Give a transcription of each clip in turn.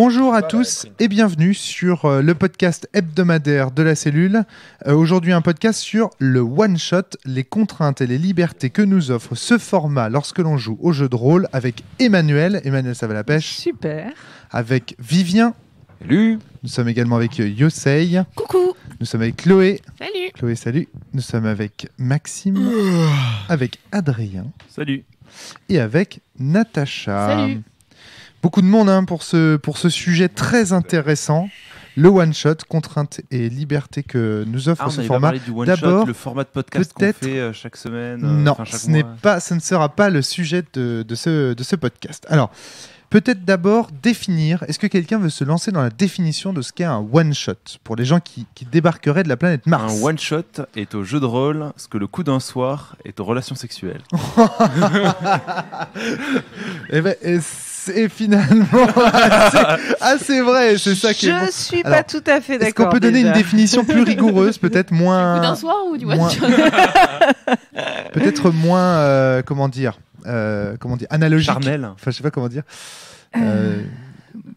Bonjour à tous et bienvenue sur le podcast hebdomadaire de la cellule. Aujourd'hui un podcast sur le one-shot, les contraintes et les libertés que nous offre ce format lorsque l'on joue au jeu de rôle avec Emmanuel. Emmanuel, ça va la pêche. Super. Avec Vivien. Salut. Nous sommes également avec Yosei. Coucou. Nous sommes avec Chloé. Salut. Chloé, salut. Nous sommes avec Maxime. Avec Adrien. Salut. Et avec Natacha. Salut. Beaucoup de monde pour ce sujet très intéressant. Le one-shot, contraintes et libertés que nous offre ce format. D'abord, le format de podcast qu'on fait chaque semaine. Non, chaque mois. Ce ne sera pas le sujet de ce podcast. Alors, peut-être d'abord définir, est-ce que quelqu'un veut se lancer dans la définition de ce qu'est un one-shot pour les gens qui débarqueraient de la planète Mars? Un one-shot est au jeu de rôle ce que le coup d'un soir est aux relations sexuelles. Et finalement, assez vrai, c'est ça qui est bon. Je suis pas tout à fait d'accord. Est-ce qu'on peut donner une définition plus rigoureuse, peut-être moins... Du coup d'un soir ou du one-shot? Peut-être moins, analogique. Charnel. Enfin, je sais pas comment dire.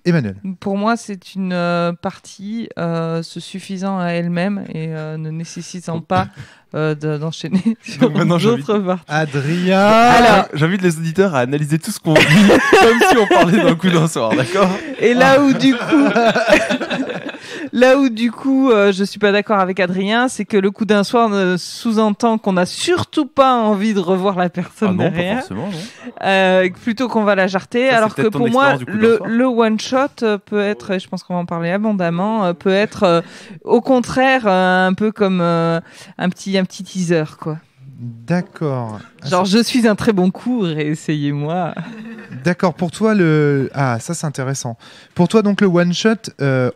Emmanuel. Pour moi, c'est une partie se suffisant à elle-même et ne nécessitant pas d'enchaîner sur d'autres parties. Adrien. Alors, j'invite les auditeurs à analyser tout ce qu'on dit comme si on parlait d'un coup d'un soir, d'accord? Et là où du coup, je suis pas d'accord avec Adrien, c'est que le coup d'un soir sous-entend qu'on n'a surtout pas envie de revoir la personne derrière. Pas forcément, non. Plutôt qu'on va la jarter. Ça, alors que pour moi, le one shot peut être, et je pense qu'on va en parler abondamment, peut être au contraire un peu comme un petit teaser, quoi. D'accord. Genre, je suis un très bon coup, réessayez-moi. D'accord, pour toi, ça c'est intéressant. Pour toi, donc, le one-shot,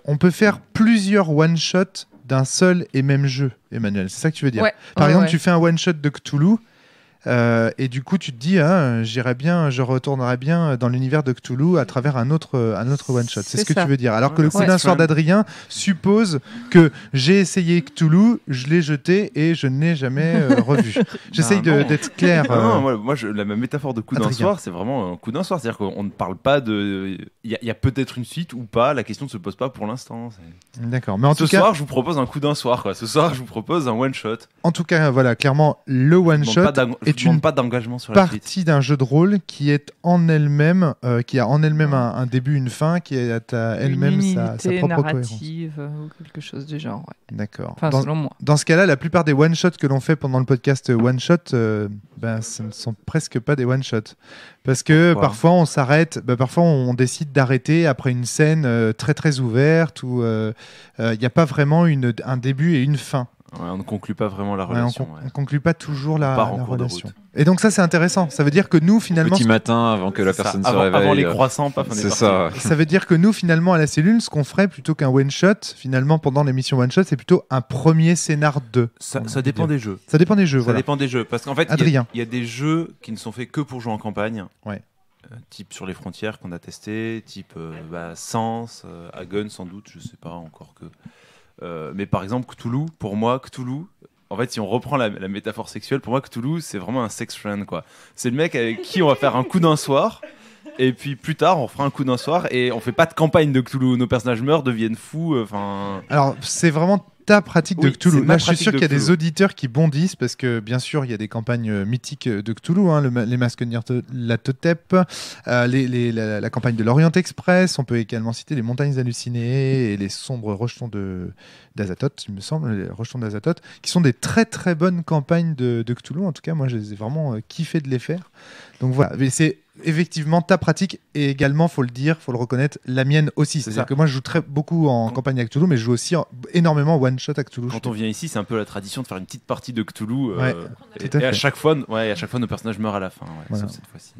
on peut faire plusieurs one-shots d'un seul et même jeu, Emmanuel. C'est ça que tu veux dire? Ouais. Par exemple, tu fais un one-shot de Cthulhu, et du coup, tu te dis, je retournerai bien dans l'univers de Cthulhu à travers un autre one-shot. C'est ce que tu veux dire. Alors que le coup d'un soir d'Adrien suppose que j'ai essayé Cthulhu, je l'ai jeté et je ne l'ai jamais revu. J'essaye d'être clair. Moi, la métaphore de coup d'un soir, c'est vraiment un coup d'un soir. C'est-à-dire qu'on ne parle pas de... Il y a peut-être une suite ou pas, la question ne se pose pas pour l'instant. D'accord. Mais ce soir, je vous propose un coup d'un soir, quoi. Ce soir, je vous propose un one-shot. En tout cas, voilà, clairement, le one-shot est une pas d'engagement sur la partie d'un jeu de rôle qui est en elle-même, qui a en elle-même un début, une fin, qui a elle-même sa propre narrative cohérence. ou quelque chose du genre. Ouais. D'accord. Enfin, selon moi. Dans ce cas-là, la plupart des one-shots que l'on fait pendant le podcast one-shot, ce ne sont presque pas des one-shots. Parce que parfois on s'arrête, parfois on décide d'arrêter après une scène très très ouverte où il n'y a pas vraiment un début et une fin. Ouais, on ne conclut pas vraiment la relation. On ne conclut pas toujours la relation. Et donc ça, c'est intéressant. Ça veut dire que nous, finalement... Petit matin, avant que la personne se réveille. Avant les croissants, pas fin des C'est ça. Ça veut dire que nous, finalement, à la cellule, ce qu'on ferait, plutôt qu'un one-shot, finalement, pendant l'émission one-shot, c'est plutôt un premier scénar 2. Ça dépend des jeux. Ça dépend des jeux, Ça dépend des jeux. Parce qu'en fait, il y a des jeux qui ne sont faits que pour jouer en campagne. Ouais. Type Sur les frontières qu'on a testé, type Sens, Hagen sans doute, je sais pas encore que... mais par exemple Cthulhu, pour moi Cthulhu, en fait si on reprend la métaphore sexuelle, pour moi Cthulhu c'est vraiment un sex friend, quoi. C'est le mec avec qui on va faire un coup d'un soir et puis plus tard on fera un coup d'un soir et on fait pas de campagne de Cthulhu, nos personnages meurent, deviennent fous, Alors c'est vraiment ta pratique de Cthulhu. Là, je suis sûr qu'il y a des auditeurs qui bondissent parce que, bien sûr, il y a des campagnes mythiques de Cthulhu, les masques de Nyarlathotep, la campagne de l'Orient Express. On peut également citer les montagnes hallucinées et les sombres rejetons d'Azathoth, il me semble, les rejetons d'Azathoth, qui sont des très très bonnes campagnes de Cthulhu. En tout cas, moi, je les ai vraiment kiffé de les faire. Donc voilà, mais c'est effectivement ta pratique et également, faut le dire, faut le reconnaître, la mienne aussi. C'est-à-dire que moi, je joue très beaucoup en campagne à Cthulhu, mais je joue aussi énormément one-shot à Cthulhu. Quand on vient ici, c'est un peu la tradition de faire une petite partie de Cthulhu. Et à chaque fois, nos personnages meurent à la fin. Sauf cette fois-ci.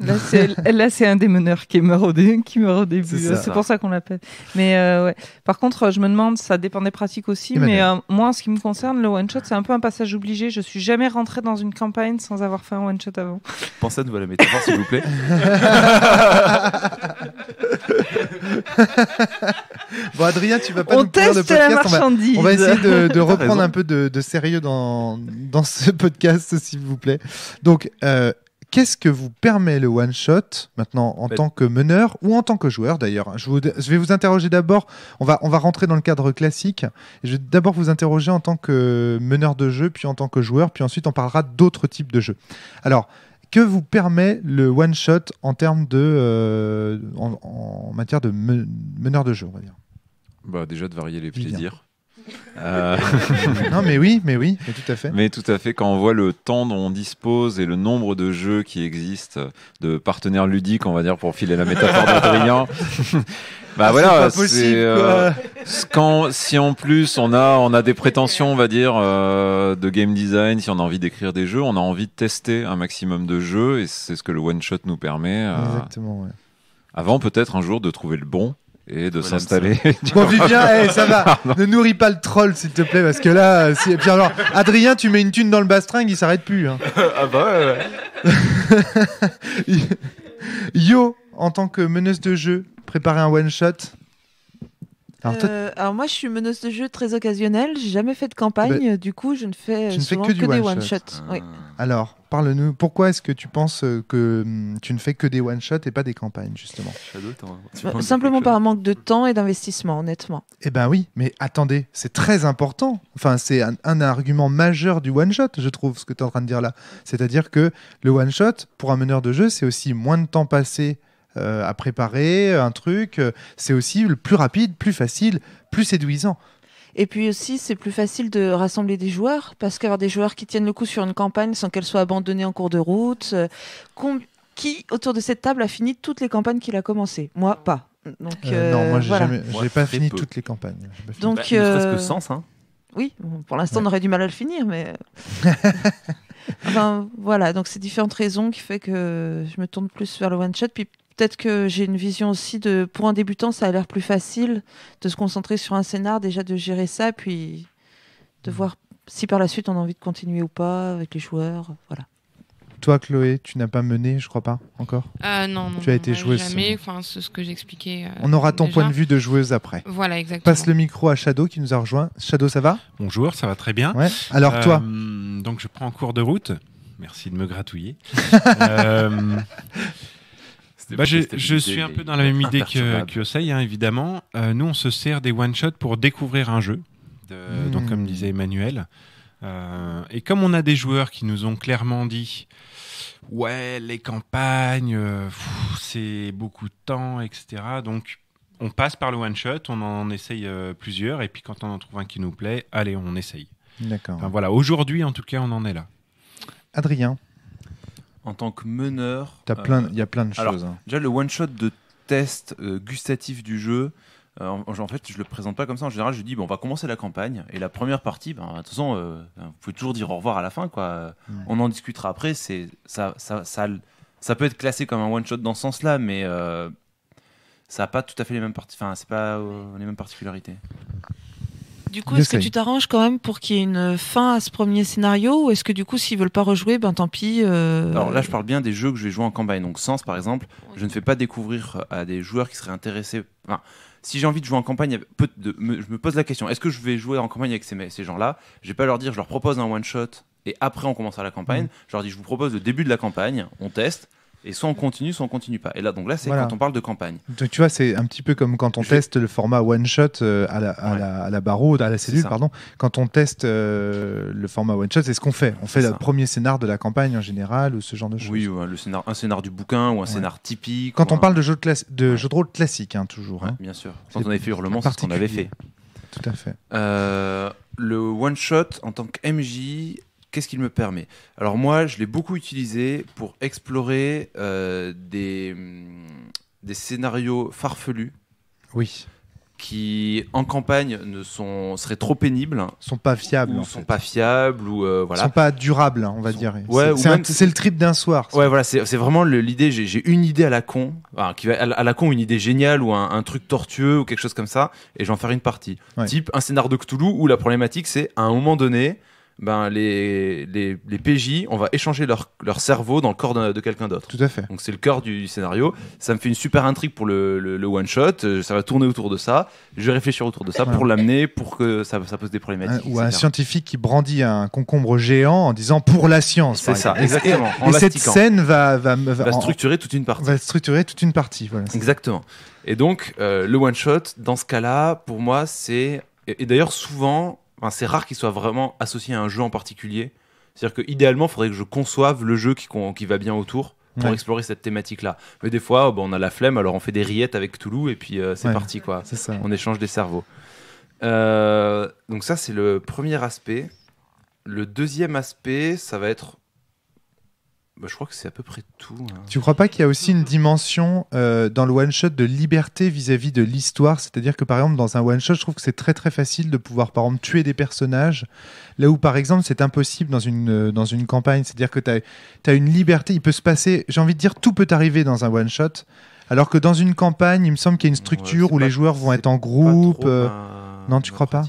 Là, c'est un des meneurs qui meurt au début. C'est pour ça qu'on l'appelle. Mais par contre, je me demande, ça dépend des pratiques aussi. Mais moi, en ce qui me concerne, le one-shot, c'est un peu un passage obligé. Je suis jamais rentrée dans une campagne sans avoir fait un one-shot avant. Pensez à nous à la métaphore, s'il vous plaît. Bon, Adrien, tu vas pas nous pourrir le podcast. On va essayer de reprendre un peu de sérieux dans ce podcast, s'il vous plaît. Donc, qu'est-ce que vous permet le one-shot maintenant en tant que meneur ou en tant que joueur d'ailleurs? Je vais vous interroger d'abord, on va rentrer dans le cadre classique. Je vais d'abord vous interroger en tant que meneur de jeu, puis en tant que joueur, puis ensuite on parlera d'autres types de jeux. Alors, que vous permet le one-shot en termes de, en matière de meneur de jeu, on va dire? Déjà de varier les plaisirs. Non mais oui, tout à fait. Mais tout à fait, quand on voit le temps dont on dispose et le nombre de jeux qui existent, de partenaires ludiques, on va dire, pour filer la métaphore d'Adrien. Voilà, c'est pas possible, si en plus on a des prétentions, on va dire, de game design, si on a envie d'écrire des jeux, on a envie de tester un maximum de jeux et c'est ce que le one shot nous permet. Exactement. Ouais. Avant peut-être un jour de trouver le bon. Et de s'installer. Bon, Vivien, ça va. Ne nourris pas le troll, s'il te plaît, parce que là, et puis alors, Adrien, tu mets une thune dans le bastringue, il s'arrête plus. Hein. Ah bah ouais. Yo, en tant que meneuse de jeu, préparer un one shot. Alors moi, je suis meneuse de jeu très occasionnelle. J'ai jamais fait de campagne, du coup, je ne fais souvent que des one shot. Oui. Alors, parle-nous. Pourquoi est-ce que tu penses que tu ne fais que des one shot et pas des campagnes, justement? Simplement par un manque de temps et d'investissement, honnêtement. Eh ben oui, mais attendez, c'est très important. Enfin, c'est un argument majeur du one shot, je trouve, ce que tu es en train de dire là. C'est-à-dire que le one shot, pour un meneur de jeu, c'est aussi moins de temps passé à préparer un truc, c'est aussi le plus rapide, plus facile, plus séduisant. Et puis aussi, c'est plus facile de rassembler des joueurs, parce qu'avoir des joueurs qui tiennent le coup sur une campagne sans qu'elle soit abandonnée en cours de route, qui, autour de cette table, a fini toutes les campagnes qu'il a commencées? Moi, pas. Donc, non, moi, j'ai pas fini peu. toutes les campagnes. Donc, ne serait-ce que Sens, hein. Oui, pour l'instant, on aurait du mal à le finir, mais... Enfin, voilà, donc c'est différentes raisons qui fait que je me tourne plus vers le one-shot, puis peut-être que j'ai une vision aussi pour un débutant, ça a l'air plus facile de se concentrer sur un scénar, déjà de gérer ça, puis de voir si par la suite on a envie de continuer ou pas avec les joueurs. Voilà. Toi, Chloé, tu n'as pas mené, je crois pas, encore? Non. Tu as été joueuse. Jamais, enfin, c'est ce que j'expliquais. On aura ton déjà. point de vue de joueuse après. Voilà, exactement. Passe le micro à Shadow qui nous a rejoint. Shadow, ça va? Bonjour, ça va très bien. Ouais. Alors toi? Donc je prends en cours de route. Merci de me gratouiller. Je suis un peu dans la même idée que Osei, hein, évidemment. Nous, on se sert des one-shots pour découvrir un jeu. Donc, comme disait Emmanuel. Et comme on a des joueurs qui nous ont clairement dit « Ouais, les campagnes, c'est beaucoup de temps, etc. » Donc, on passe par le one-shot, on en essaye plusieurs. Et puis, quand on en trouve un qui nous plaît, allez, on essaye. D'accord. Enfin, voilà, aujourd'hui, en tout cas, on en est là. Adrien? En tant que meneur, il y a plein de choses. Alors, déjà, le one-shot de test gustatif du jeu, en fait, je le présente pas comme ça. En général, je dis, on va commencer la campagne. Et la première partie, de toute façon, vous pouvez toujours dire au revoir à la fin, quoi. On en discutera après. Ça peut être classé comme un one-shot dans ce sens-là, mais ça n'a pas tout à fait les mêmes c'est pas les mêmes particularités. Du coup, est-ce que tu t'arranges quand même pour qu'il y ait une fin à ce premier scénario, ou est-ce que du coup, s'ils veulent pas rejouer, tant pis Alors là, je parle bien des jeux que je vais jouer en campagne. Donc Sens, par exemple, je ne fais pas découvrir à des joueurs qui seraient intéressés... Enfin, si j'ai envie de jouer en campagne, je me pose la question, est-ce que je vais jouer en campagne avec ces gens-là? Je vais pas leur dire, je leur propose un one-shot, et après on commencera la campagne. Je leur dis, je vous propose le début de la campagne, on teste, et soit on continue, soit on continue pas. Et là, donc là, c'est quand on parle de campagne. Donc, tu vois, c'est un petit peu comme quand on teste le format one-shot à la barreau, à la cellule, pardon. Quand on teste le format one-shot, c'est ce qu'on fait. On fait le premier scénar de la campagne en général, ou ce genre de choses. Oui, un scénar du bouquin, ou un scénar typique. Quand on parle de jeu de rôle classique, hein, toujours. Hein. Bien sûr. Quand on avait fait Hurlement, c'est ce qu'on avait fait. Tout à fait. Le one-shot, en tant que MJ... Qu'est-ce qu'il me permet? Alors moi, je l'ai beaucoup utilisé pour explorer des scénarios farfelus. Oui. Qui, en campagne, seraient trop pénibles. Sont pas fiables. Ou sont pas fiables. Ou voilà. Sont pas durables, on va dire. Ouais, c'est le trip d'un soir. Ouais, voilà, c'est vraiment l'idée. J'ai une idée à la con, à la con, une idée géniale ou un truc tortueux ou quelque chose comme ça, et je vais en faire une partie. Type un scénar de Cthulhu où la problématique, c'est à un moment donné. les PJ, on va échanger leur cerveau dans le corps de quelqu'un d'autre. Tout à fait. Donc c'est le cœur du scénario. Ça me fait une super intrigue pour le one shot. Ça va tourner autour de ça. Je vais réfléchir autour de ça pour l'amener, pour que ça pose des problématiques. Ou un scientifique qui brandit un concombre géant en disant pour la science. C'est ça, exactement. Et cette scène va structurer toute une partie. Va structurer toute une partie. Voilà, exactement. Et donc le one shot, dans ce cas-là, pour moi, c'est et d'ailleurs souvent. C'est rare qu'il soit vraiment associé à un jeu en particulier. C'est-à-dire qu'idéalement, il faudrait que je conçoive le jeu qui va bien autour pour explorer cette thématique-là. Mais des fois, on a la flemme, alors on fait des rillettes avec Cthulhu et puis c'est parti, quoi. C'est ça. On échange des cerveaux. Donc ça, c'est le premier aspect. Le deuxième aspect, ça va être... je crois que c'est à peu près tout. Hein. Tu crois pas qu'il y a aussi une dimension dans le one-shot de liberté vis-à-vis de l'histoire ? C'est-à-dire que par exemple dans un one-shot, je trouve que c'est très très facile de pouvoir par exemple tuer des personnages, là où par exemple c'est impossible dans une campagne. C'est-à-dire que tu as une liberté, il peut se passer, j'ai envie de dire, tout peut arriver dans un one-shot, alors que dans une campagne, il me semble qu'il y a une structure où les joueurs vont être en groupe. Non, tu crois pas ?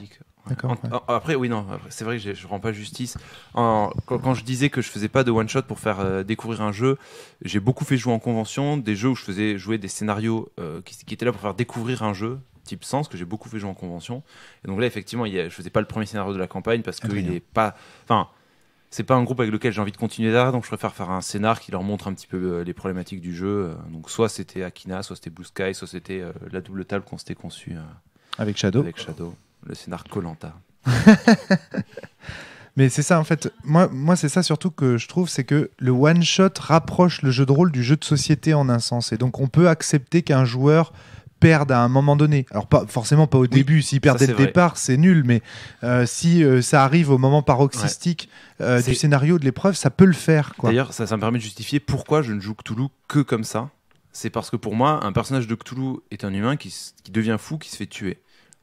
D'accord, Après, oui, non, c'est vrai que je rends pas justice. Quand je disais que je faisais pas de one shot pour faire découvrir un jeu, j'ai beaucoup fait jouer en convention, des jeux où je faisais jouer des scénarios qui étaient là pour faire découvrir un jeu, type Sens, que j'ai beaucoup fait jouer en convention. Et donc là, effectivement, je faisais pas le premier scénario de la campagne parce que il est pas, c'est pas un groupe avec lequel j'ai envie de continuer derrière, donc je préfère faire un scénar qui leur montre un petit peu les problématiques du jeu. Donc soit c'était Akina, soit c'était Blue Sky, soit c'était la double table qu'on s'était conçue avec Shadow. Le scénar Koh-Lanta. Mais c'est ça en fait, moi c'est ça surtout que je trouve, c'est que le one shot rapproche le jeu de rôle du jeu de société en un sens, et donc on peut accepter qu'un joueur perde à un moment donné. Alors forcément pas au début, s'il perd dès le départ c'est nul, mais si ça arrive au moment paroxystique du scénario, de l'épreuve, ça peut le faire, quoi. D'ailleurs ça me permet de justifier pourquoi je ne joue Cthulhu que comme ça. C'est parce que pour moi un personnage de Cthulhu est un humain qui devient fou, qui se fait tuer.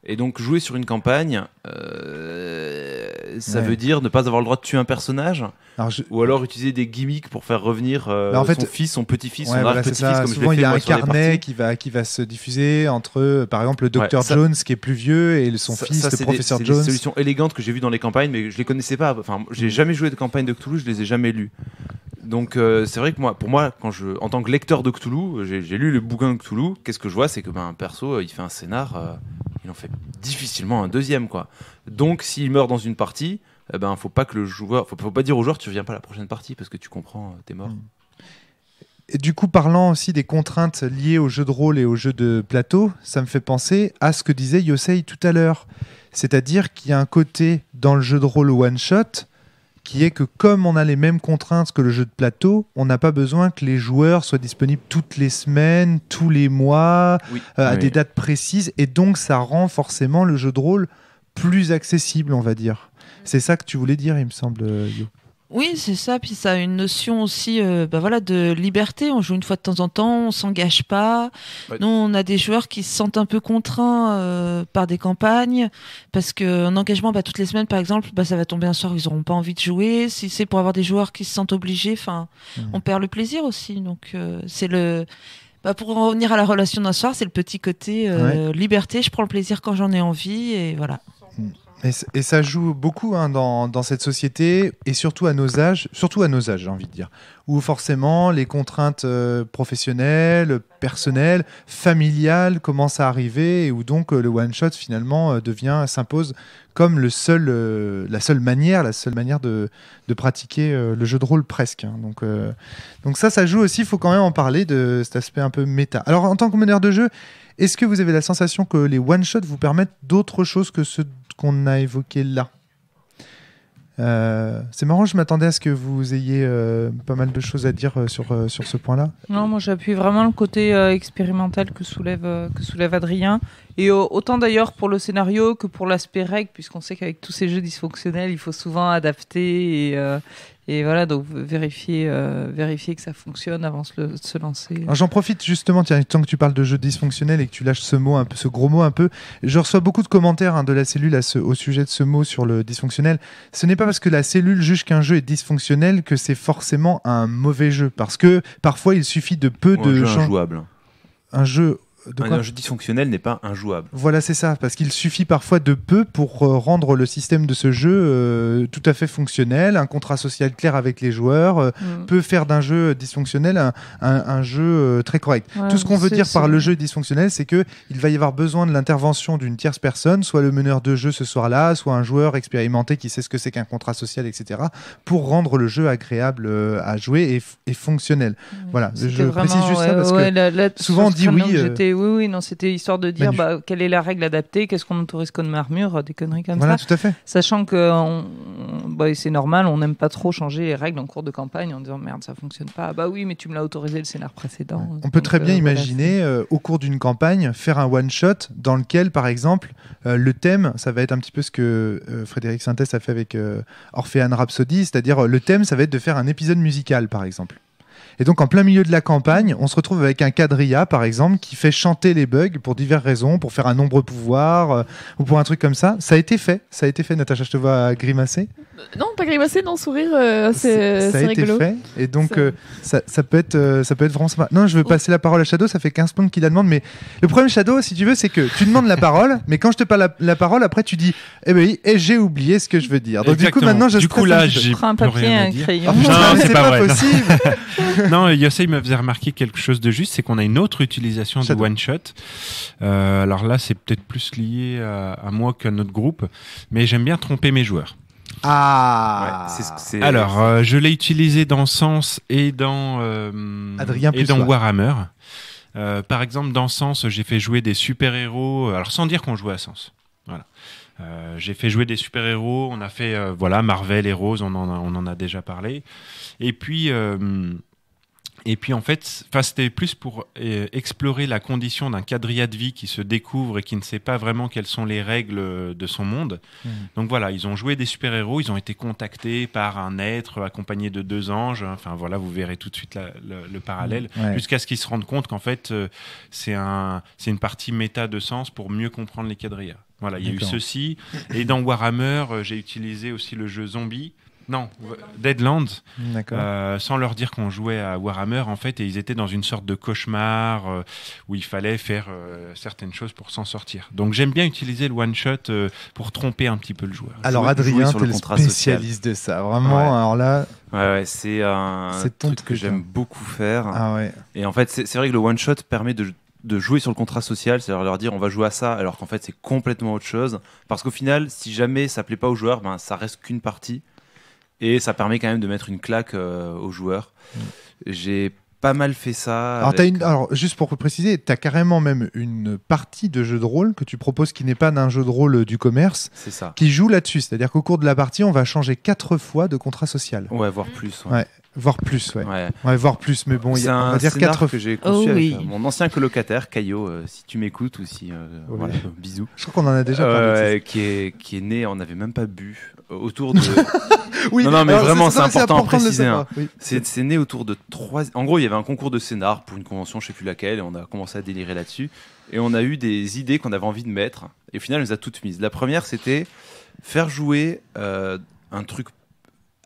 Et donc jouer sur une campagne, ça veut dire ne pas avoir le droit de tuer un personnage, ou alors utiliser des gimmicks pour faire revenir son fils, son petit-fils, son petit-fils. Comme souvent il y a un carnet qui va se diffuser entre par exemple le Dr Jones qui est plus vieux et son fils, le professeur Jones. C'est des solutions élégantes que j'ai vues dans les campagnes, mais je les connaissais pas. Enfin, j'ai jamais joué de campagne de Cthulhu, je les ai jamais lues. Donc c'est vrai que pour moi, en tant que lecteur de Cthulhu, j'ai lu le bouquin de Cthulhu. Qu'est-ce que je vois, c'est que un perso, il fait un scénar, il en fait difficilement un deuxième, quoi. Donc s'il meurt dans une partie, faut pas que le joueur, faut pas dire au joueur tu reviens pas à la prochaine partie parce que tu comprends, t'es mort. Et du coup, parlant aussi des contraintes liées au jeu de rôle et au jeu de plateau, ça me fait penser à ce que disait Yosei tout à l'heure, c'est-à-dire qu'il y a un côté dans le jeu de rôle one shot qui est que comme on a les mêmes contraintes que le jeu de plateau, on n'a pas besoin que les joueurs soient disponibles toutes les semaines, tous les mois, à des dates précises, et donc ça rend forcément le jeu de rôle plus accessible, on va dire. C'est ça que tu voulais dire, il me semble, Yo. Oui, c'est ça. Puis ça a une notion aussi de liberté. On joue une fois de temps en temps, on s'engage pas. Ouais. Nous, on a des joueurs qui se sentent un peu contraints par des campagnes parce qu'un engagement toutes les semaines, par exemple, ça va tomber un soir où ils n'auront pas envie de jouer. Si c'est pour avoir des joueurs qui se sentent obligés, on perd le plaisir aussi. Donc, c'est le... pour en revenir à la relation d'un soir, c'est le petit côté liberté. Je prends le plaisir quand j'en ai envie et voilà. Et ça joue beaucoup dans cette société, et surtout à nos âges, j'ai envie de dire, où forcément les contraintes professionnelles, personnelles, familiales commencent à arriver, et où donc le one-shot finalement s'impose comme la seule manière de pratiquer le jeu de rôle presque. Donc ça joue aussi, il faut quand même en parler de cet aspect un peu méta. Alors en tant que meneur de jeu, est-ce que vous avez la sensation que les one-shots vous permettent d'autre chose que ce qu'on a évoqué là? C'est marrant, je m'attendais à ce que vous ayez pas mal de choses à dire sur ce point-là. Non, moi j'appuie vraiment le côté expérimental que soulève Adrien, et autant d'ailleurs pour le scénario que pour l'aspect règle, puisqu'on sait qu'avec tous ces jeux dysfonctionnels, il faut souvent adapter et voilà, donc vérifier que ça fonctionne avant de se lancer. Alors, j'en profite justement, tiens, tant que tu parles de jeux dysfonctionnels et que tu lâches ce gros mot un peu, je reçois beaucoup de commentaires de la cellule au sujet de ce mot sur le dysfonctionnel. Ce n'est pas parce que la cellule juge qu'un jeu est dysfonctionnel que c'est forcément un mauvais jeu, parce que parfois il suffit de peu de jeu injouable. Un jeu un jeu dysfonctionnel n'est pas injouable. Voilà, c'est ça, parce qu'il suffit parfois de peu pour rendre le système de ce jeu tout à fait fonctionnel. Un contrat social clair avec les joueurs peut faire d'un jeu dysfonctionnel un jeu très correct. Ouais, tout ce qu'on veut dire par le jeu dysfonctionnel, c'est qu'il va y avoir besoin de l'intervention d'une tierce personne, soit le meneur de jeu ce soir-là, soit un joueur expérimenté qui sait ce que c'est qu'un contrat social, etc., pour rendre le jeu agréable à jouer et fonctionnel. Voilà, je précise juste ça parce que souvent on dit oui. Non, c'était histoire de dire quelle est la règle adaptée, qu'est-ce qu'on autorise comme armure, des conneries comme ça. Voilà, tout à fait. Sachant que c'est normal, on n'aime pas trop changer les règles en cours de campagne en disant merde, ça fonctionne pas. Bah oui, mais tu me l'as autorisé le scénar précédent. On peut très bien imaginer au cours d'une campagne faire un one-shot dans lequel, par exemple, le thème, ça va être un petit peu ce que Frédéric Sintès a fait avec Orphean Rhapsody, c'est-à-dire le thème, ça va être de faire un épisode musical, par exemple. Et donc, en plein milieu de la campagne, on se retrouve avec un quadrilla, par exemple, qui fait chanter les bugs pour diverses raisons, pour faire un nombre pouvoir ou pour un truc comme ça. Ça a été fait, Natacha, je te vois grimacer. Non, pas grimacer, non, sourire, c'est rigolo. Ça a été fait, et donc ça peut être vraiment sympa. Non, je veux passer la parole à Shadow, ça fait 15 points qu'il la demande, mais le problème, Shadow, si tu veux, c'est que tu demandes la parole, mais quand je te parle la parole, après tu dis, j'ai oublié ce que je veux dire. Donc exactement. Du coup, maintenant, du coup, là, j'ai prends un papier et un crayon. Non, c'est pas possible. Non, Yosei me faisait remarquer quelque chose de juste, c'est qu'on a une autre utilisation de one-shot. Alors là, c'est peut-être plus lié à moi qu'à notre groupe, mais j'aime bien tromper mes joueurs. Ah. Ouais, alors, je l'ai utilisé dans Sens et dans Warhammer. Par exemple, dans Sens, j'ai fait jouer des super-héros, alors sans dire qu'on jouait à Sens. Voilà. J'ai fait jouer des super-héros, on a fait Marvel Heroes, on en a déjà parlé. Et puis en fait, c'était plus pour explorer la condition d'un quadrilla de vie qui se découvre et qui ne sait pas vraiment quelles sont les règles de son monde. Donc voilà, ils ont joué des super-héros, ils ont été contactés par un être accompagné de 2 anges. Enfin voilà, vous verrez tout de suite le parallèle, jusqu'à ce qu'ils se rendent compte qu'en fait, c'est une partie méta de Sens pour mieux comprendre les quadrillas. Voilà, il y a eu ceci. Et dans Warhammer, j'ai utilisé aussi le jeu Zombie. Non, Deadlands, sans leur dire qu'on jouait à Warhammer en fait, et ils étaient dans une sorte de cauchemar où il fallait faire certaines choses pour s'en sortir. Donc j'aime bien utiliser le one shot pour tromper un petit peu le joueur. Alors Adrien, t'es le spécialiste de ça, vraiment. Ouais. Alors là, c'est un truc que j'aime beaucoup faire. Ah ouais. Et en fait, c'est vrai que le one shot permet de jouer sur le contrat social, c'est-à-dire leur dire on va jouer à ça, alors qu'en fait c'est complètement autre chose. Parce qu'au final, si jamais ça plaît pas aux joueurs, ça reste qu'une partie. Et ça permet quand même de mettre une claque aux joueurs. J'ai pas mal fait ça. Alors, juste pour préciser, tu as carrément même une partie de jeu de rôle que tu proposes qui n'est pas d'un jeu de rôle du commerce, c'est ça, qui joue là-dessus. C'est-à-dire qu'au cours de la partie, on va changer 4 fois de contrat social. Ouais, voire plus. Voire plus, voire plus, mais bon, on va dire 4 fois. Que j'ai conçu avec mon ancien colocataire, Caillot, si tu m'écoutes ou si... voilà, bisous. Je crois qu'on en a déjà parlé. Qui est né, on n'avait même pas bu, autour de... non, mais vraiment, c'est important à préciser. C'est né autour de 3... En gros, il y avait un concours de scénar pour une convention, je ne sais plus laquelle, et on a commencé à délirer là-dessus. Et on a eu des idées qu'on avait envie de mettre, et au final, on les a toutes mises. La première, c'était faire jouer un truc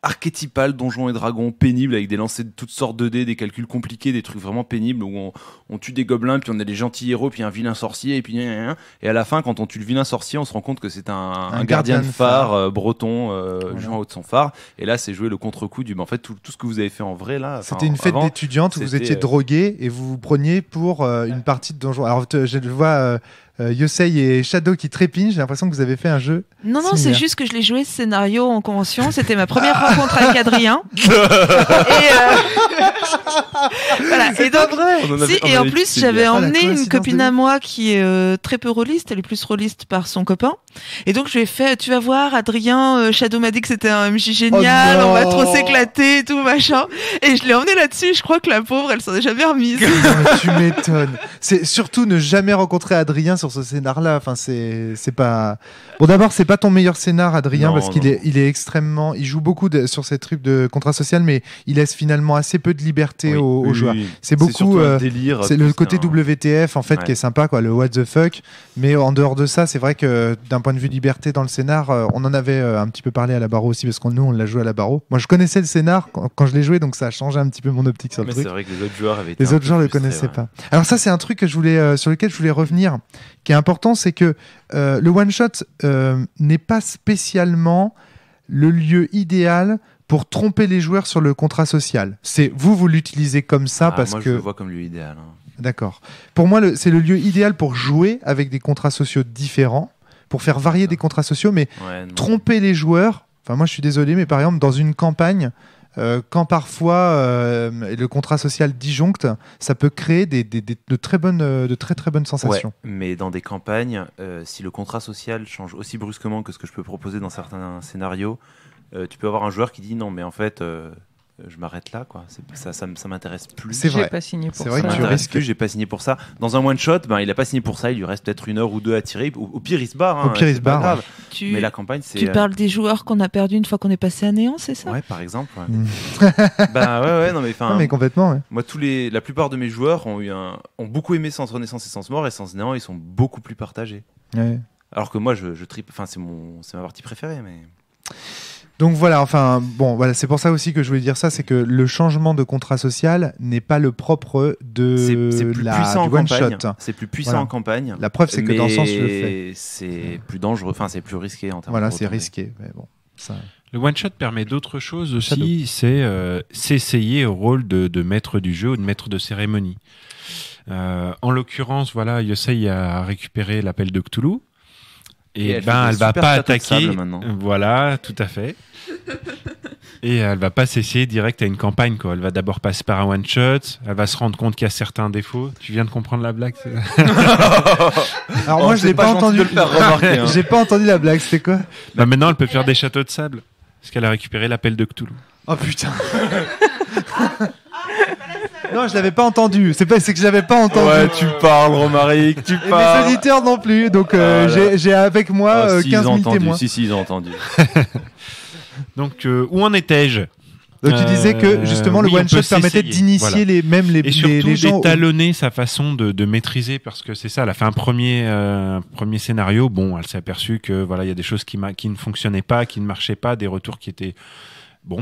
archétypal, Donjons et Dragons, pénible, avec des lancers de toutes sortes de dés, des calculs compliqués, des trucs vraiment pénibles où on tue des gobelins, puis on a des gentils héros, puis un vilain sorcier, et puis et à la fin, quand on tue le vilain sorcier, on se rend compte que c'est un gardien de phare breton, jouant en haut de son phare. Et là, c'est jouer le contre-coup du. En fait, tout ce que vous avez fait en vrai là. C'était une fête d'étudiantes où vous étiez drogués et vous vous preniez pour une partie de Donjons. Alors, je vois. Yosei et Shadow qui trépignent, j'ai l'impression que vous avez fait un jeu. Non, c'est juste que je l'ai joué ce scénario en convention. C'était ma première rencontre avec Adrien. Voilà. Et donc, et en plus, j'avais emmené une copine à moi qui est très peu rôliste. Elle est plus rôliste par son copain. Et donc, je lui ai fait, tu vas voir, Adrien, Shadow m'a dit que c'était un MJ génial, on va trop s'éclater et tout, machin. Et je l'ai emmené là-dessus. Je crois que la pauvre, elle s'en est jamais remise. Tu m'étonnes. C'est surtout ne jamais rencontrer Adrien sur ce scénar-là. Enfin, c'est pas. Bon, d'abord, c'est pas ton meilleur scénar, Adrien, parce qu'il est extrêmement. Il joue beaucoup sur ces trucs de contrat social, mais il laisse finalement assez peu de liberté aux joueurs. C'est beaucoup. C'est le côté WTF en fait qui est sympa, quoi, le what the fuck. Mais en dehors de ça, c'est vrai que d'un point de vue liberté dans le scénar, on en avait un petit peu parlé à la barreau aussi, parce que nous on l'a joué à la barreau. Moi je connaissais le scénar quand je l'ai joué, donc ça a changé un petit peu mon optique sur le truc. C'est vrai que les autres joueurs avaient le connaissaient pas. Alors ça c'est un truc que sur lequel je voulais revenir, qui est important, c'est que le one shot n'est pas spécialement le lieu idéal pour tromper les joueurs sur le contrat social. Vous l'utilisez comme ça parce moi, que... je le vois comme lieu idéal. D'accord. Pour moi, c'est le lieu idéal pour jouer avec des contrats sociaux différents, pour faire varier des contrats sociaux, mais tromper les joueurs... Enfin, moi, je suis désolé, mais par exemple, dans une campagne, quand parfois le contrat social disjoncte, ça peut créer de très très bonnes sensations. Ouais, mais dans des campagnes, si le contrat social change aussi brusquement que ce que je peux proposer dans certains scénarios, tu peux avoir un joueur qui dit non, mais en fait, je m'arrête là, quoi. Ça m'intéresse plus. C'est vrai. J'ai pas signé pour ça. C'est vrai que tu risques. J'ai pas signé pour ça. Dans un one shot, il a pas signé pour ça. Il lui reste peut-être 1 heure ou 2 à tirer. Au pire, il se barre. Au pire, il se barre. Grave. Mais la campagne, c'est. Tu parles des joueurs qu'on a perdus une fois qu'on est passé à néant, c'est ça? Ouais, par exemple. Ouais. Non mais complètement. Ouais. Moi, la plupart de mes joueurs ont beaucoup aimé Sans Renaissance et Sans Mort, et Sans Néant, ils sont beaucoup plus partagés. Ouais. Alors que moi, je tripe. Enfin, c'est ma partie préférée, mais. Donc voilà, c'est pour ça aussi que je voulais dire ça, c'est que le changement de contrat social n'est pas le propre de c'est plus puissant du one shot. C'est plus puissant en campagne. La preuve, c'est que dans ce sens, je le fais. C'est plus dangereux, c'est plus risqué en termes de c'est risqué. Mais bon, ça... Le one shot permet d'autres choses aussi, c'est s'essayer au rôle de maître du jeu ou de maître de cérémonie. En l'occurrence, Yosei a récupéré l'appel de Cthulhu. Et elle va pas attaquer. Voilà, tout à fait. Et elle va pas s'essayer direct à une campagne, quoi. Elle va d'abord passer par un one shot. Elle va se rendre compte qu'il y a certains défauts. Tu viens de comprendre la blague? Alors moi, je l'ai pas entendu. De le faire remarquer. J'ai pas entendu la blague. C'était quoi? Maintenant, elle peut faire des châteaux de sable parce qu'elle a récupéré l'appel de Cthulhu. Oh putain. Non, je l'avais pas entendu. C'est que je l'avais pas entendu. Ouais, tu parles, Romaric, tu parles. Les auditeurs non plus. Donc j'ai avec moi 15 000 témoins. Si, ils ont entendu. Donc où en étais-je? Donc tu disais que justement le one shot permettait d'initier les gens d'étalonner sa façon de maîtriser, parce que c'est ça. Elle a fait un premier scénario. Bon, elle s'est aperçue que il y a des choses qui ne fonctionnaient pas, qui ne marchaient pas, des retours qui étaient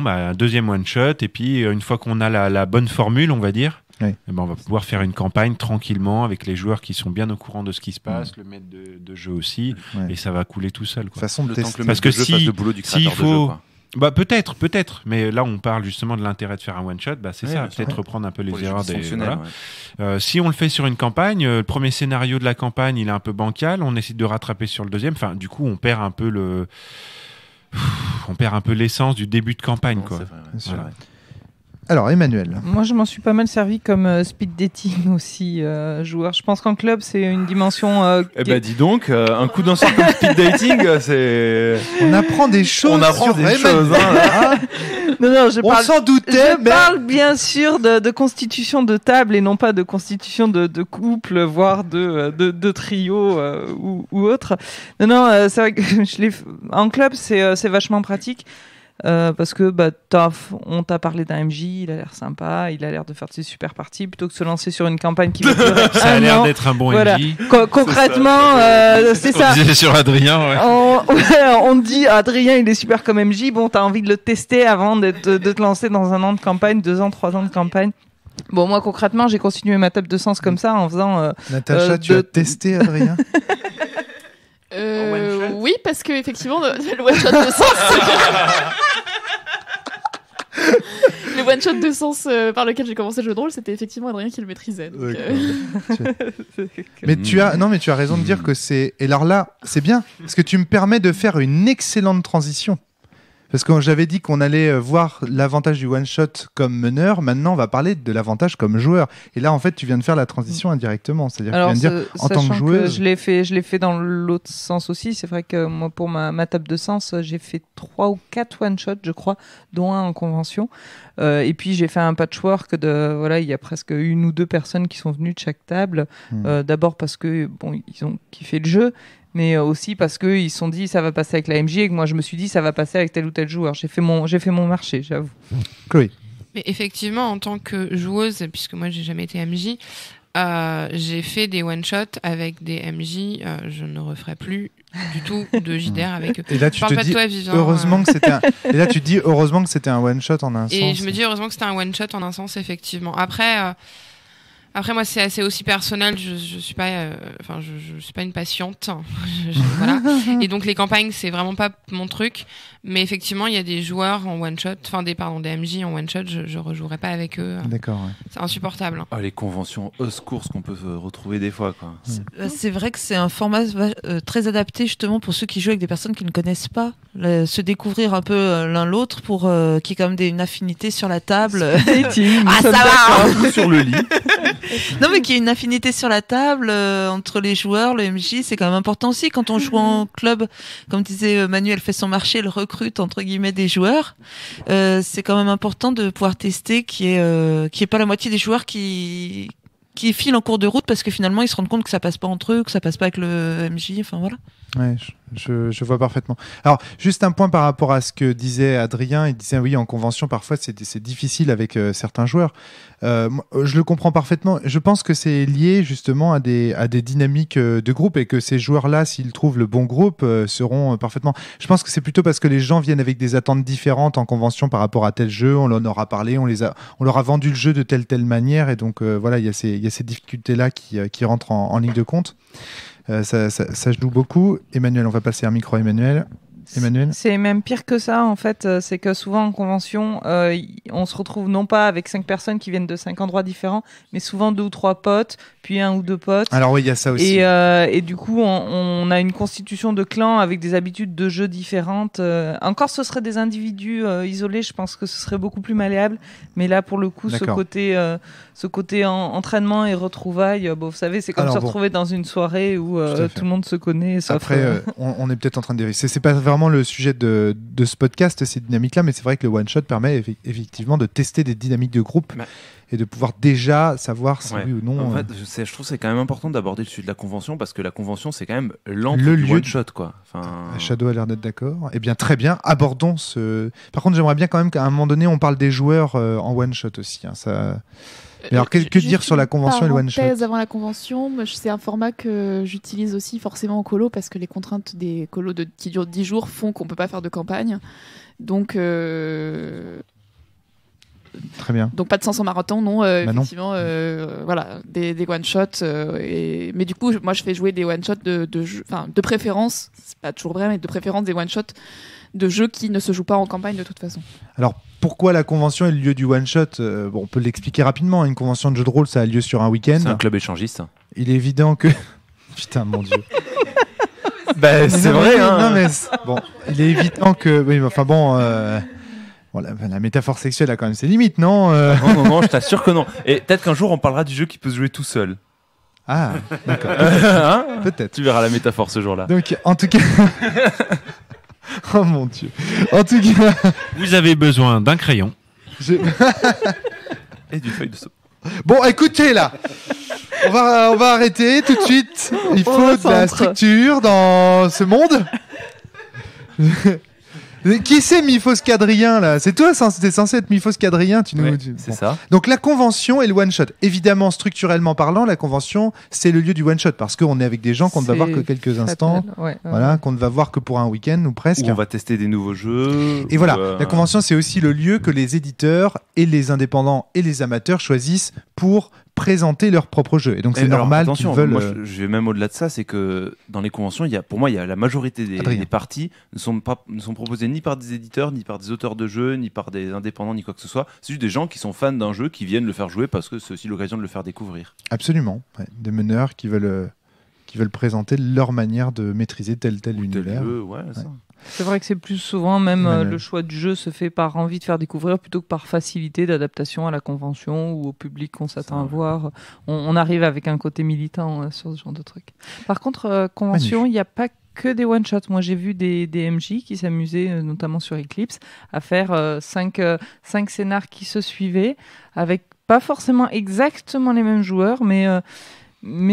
un deuxième one shot, et puis une fois qu'on a la bonne formule, on va dire, on va pouvoir faire une campagne tranquillement avec les joueurs qui sont bien au courant de ce qui se passe, le maître de jeu aussi, et ça va couler tout seul, quoi. Façon de tester. Parce que fasse le boulot du créateur de jeu, quoi. Peut-être, mais là on parle justement de l'intérêt de faire un one shot. C'est ça, peut-être reprendre un peu les erreurs des. Si on le fait sur une campagne, le premier scénario de la campagne il est un peu bancal, on essaie de rattraper sur le deuxième. Enfin, du coup, on perd un peu l'essence du début de campagne, quoi. C'est vrai. Alors, Emmanuel. Moi, je m'en suis pas mal servi comme speed dating aussi, joueur. Je pense qu'en club, c'est une dimension... dis donc, un coup d'un soir comme speed dating, c'est... On apprend des choses. Là. Non, je parle... On s'en doutait, mais... parle bien sûr de constitution de table et non pas de constitution de couple, voire de trio ou autre. Non, c'est vrai que en club, c'est vachement pratique. Parce que on t'a parlé d'un MJ, il a l'air sympa, il a l'air de faire des super parties, plutôt que de se lancer sur une campagne qui va durer ça a l'air d'être un bon MJ. Concrètement, c'est ça. On disait sur Adrien, on te dit Adrien il est super comme MJ, t'as envie de le tester avant de te lancer dans 1 an de campagne, 2 ans, 3 ans de campagne. Bon, moi concrètement j'ai continué ma table de sens comme ça en faisant... Natacha, tu as testé Adrien? Oui, parce que effectivement, le one shot de sens, le one shot de sens par lequel j'ai commencé le jeu de rôle, c'était effectivement Adrien qui le maîtrisait. Donc, mais tu as raison de dire que c'est. Et alors là, c'est bien parce que tu me permets de faire une excellente transition. Parce que j'avais dit qu'on allait voir l'avantage du one-shot comme meneur, maintenant on va parler de l'avantage comme joueur. Et là, en fait, tu viens de faire la transition indirectement. C'est-à-dire que tu viens de dire, en tant que joueuse... je l'ai fait dans l'autre sens aussi. C'est vrai que moi, pour ma table de sens, j'ai fait 3 ou 4 one-shots, je crois, dont un en convention. Et puis, j'ai fait un patchwork il y a presque 1 ou 2 personnes qui sont venues de chaque table. D'abord parce que, ils ont kiffé le jeu, mais aussi parce qu'ils se sont dit ça va passer avec la MJ et que moi je me suis dit ça va passer avec tel ou tel joueur. J'ai fait mon marché, j'avoue. Chloé. Mais effectivement, en tant que joueuse, puisque moi j'ai jamais été MJ, j'ai fait des one-shots avec des MJ. Je ne referai plus du tout de JDR avec eux. Et là, tu te dis heureusement que c'était Et là, tu dis heureusement que c'était un one-shot en un sens. Et je me dis heureusement que c'était un one-shot en un sens, effectivement. Après, moi, c'est assez aussi personnel. Je suis pas, je suis pas une patiente. Voilà. Et donc, les campagnes, c'est vraiment pas mon truc. Mais effectivement, il y a des joueurs en one shot, des MJ en one shot. Je rejouerai pas avec eux. D'accord. Ouais. C'est insupportable. Les conventions course qu'on peut retrouver des fois, quoi. C'est vrai que c'est un format très adapté justement pour ceux qui jouent avec des personnes qui ne connaissent pas, se découvrir un peu l'un l'autre pour qu'il y ait quand même une affinité sur la table. Ça va. Sur le lit. Non, mais qu'il y ait une affinité sur la table entre les joueurs, le MJ, c'est quand même important aussi quand on joue en club. Comme disait Manuel, fait son marché, elle recrute entre guillemets des joueurs. C'est quand même important de pouvoir tester qu'il y ait pas la moitié des joueurs qui filent en cours de route parce que finalement ils se rendent compte que ça passe pas entre eux, que ça passe pas avec le MJ. Enfin voilà. Ouais, je vois parfaitement. Alors, juste un point par rapport à ce que disait Adrien. Il disait, oui, en convention, parfois, c'est difficile avec certains joueurs. Je le comprends parfaitement. Je pense que c'est lié justement à des dynamiques de groupe et que ces joueurs-là, s'ils trouvent le bon groupe, seront parfaitement... Je pense que c'est plutôt parce que les gens viennent avec des attentes différentes en convention par rapport à tel jeu. On en aura parlé, on leur a vendu le jeu de telle manière. Et donc, voilà, il y a ces difficultés-là qui rentrent en ligne de compte. Ça joue beaucoup. Emmanuel, on va passer un micro à Emmanuel. C'est même pire que ça, en fait. C'est que souvent en convention, on se retrouve non pas avec 5 personnes qui viennent de 5 endroits différents, mais souvent 2 ou 3 potes, puis 1 ou 2 potes. Alors oui, il y a ça aussi. Et du coup, on a une constitution de clan avec des habitudes de jeu différentes. Encore, ce seraient des individus isolés, je pense que ce serait beaucoup plus malléable. Mais là, pour le coup, ce côté entraînement et retrouvailles, vous savez, c'est comme se retrouver dans une soirée où tout le monde se connaît. Après, on est peut-être en train de vérifier. C'est pas vraiment le sujet de ce podcast, ces dynamiques-là, mais c'est vrai que le one-shot permet effectivement de tester des dynamiques de groupe et de pouvoir déjà savoir si oui ou non... En fait, je trouve que c'est quand même important d'aborder le sujet de la convention parce que la convention, c'est quand même l'antre du one-shot, quoi. Shadow a l'air d'être d'accord. Eh bien, très bien, abordons ce... Par contre, j'aimerais bien quand même qu'à un moment donné, on parle des joueurs en one-shot aussi. Ça... Mais alors, que dire sur la convention et le one-shot ? Avant la convention, c'est un format que j'utilise aussi forcément en colo parce que les contraintes des colos qui durent 10 jours font qu'on ne peut pas faire de campagne. Donc, très bien. Donc pas de 500 marathons, non. Effectivement, voilà, des one-shots. Mais du coup, moi, je fais jouer des one-shots de préférence. C'est pas toujours vrai, mais de préférence des one-shots de jeux qui ne se jouent pas en campagne de toute façon. Alors, pourquoi la convention est le lieu du one-shot ? On peut l'expliquer rapidement. Une convention de jeu de rôle, ça a lieu sur un week-end. C'est un club échangiste. Il est évident que... Putain, mon Dieu. C'est vrai, hein. Non, mais bon, il est évident que... Oui, mais enfin bon... la métaphore sexuelle a quand même ses limites, non Non, je t'assure que non. Et peut-être qu'un jour, on parlera du jeu qui peut se jouer tout seul. Ah, d'accord. Peut-être. Tu verras la métaphore ce jour-là. Donc, en tout cas... Oh mon Dieu. En tout cas... Vous avez besoin d'un crayon. Et d'une feuille de saut. Bon, écoutez, là. On va arrêter tout de suite. Il faut de la structure dans ce monde. Qui c'est Miphos Quadrien là ? C'est toi, t'es censé être Miphos Quadrien. C'est ça. Donc la convention et le one shot. Évidemment, structurellement parlant, la convention c'est le lieu du one shot parce qu'on est avec des gens qu'on ne va voir que quelques instants, qu'on ne va voir que pour un week-end ou presque. Où on va tester des nouveaux jeux. Et voilà, la convention c'est aussi le lieu que les éditeurs et les indépendants et les amateurs choisissent pour présenter leur propre jeu. Et donc c'est normal qu'ils veulent... Moi, je vais même au-delà de ça, c'est que dans les conventions, pour moi, la majorité des parties ne sont proposées ni par des éditeurs, ni par des auteurs de jeux, ni par des indépendants, ni quoi que ce soit. C'est juste des gens qui sont fans d'un jeu, qui viennent le faire jouer parce que c'est aussi l'occasion de le faire découvrir. Absolument. Ouais. Des meneurs qui veulent présenter leur manière de maîtriser tel univers. Ça. C'est vrai que c'est plus souvent même le choix du jeu se fait par envie de faire découvrir plutôt que par facilité d'adaptation à la convention ou au public qu'on s'attend à voir. On arrive avec un côté militant sur ce genre de truc. Par contre, convention, il n'y a pas que des one-shots. Moi, j'ai vu des MJ qui s'amusaient, notamment sur Eclipse, à faire 5 scénars qui se suivaient avec pas forcément exactement les mêmes joueurs, mais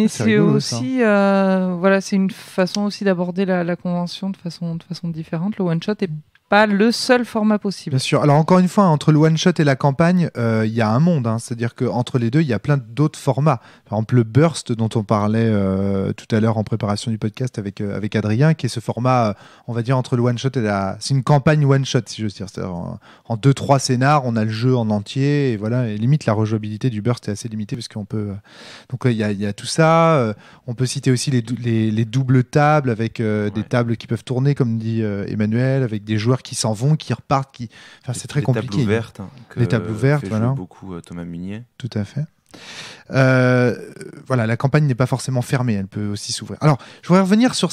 c'est rigolo, aussi c'est une façon aussi d'aborder la convention de façon différente. Le one shot est pas le seul format possible. Bien sûr. Alors encore une fois, entre le one shot et la campagne, il y a un monde. C'est-à-dire qu'entre les deux, il y a plein d'autres formats. Par exemple, le burst dont on parlait tout à l'heure en préparation du podcast avec Adrien, qui est ce format, on va dire entre le one shot et c'est une campagne one shot, si je veux dire. C'est-à-dire en 2-3 scénars, on a le jeu en entier et voilà. Et limite, la rejouabilité du burst est assez limitée parce qu'on peut. Donc il y a tout ça. On peut citer aussi les doubles tables avec des tables qui peuvent tourner, comme dit Emmanuel, avec des joueurs qui s'en vont, qui repartent, c'est très compliqué. Tables ouvertes, les tables ouvertes, voilà. Beaucoup Thomas Munier. Tout à fait. Voilà, la campagne n'est pas forcément fermée, elle peut aussi s'ouvrir. Alors, je voudrais revenir sur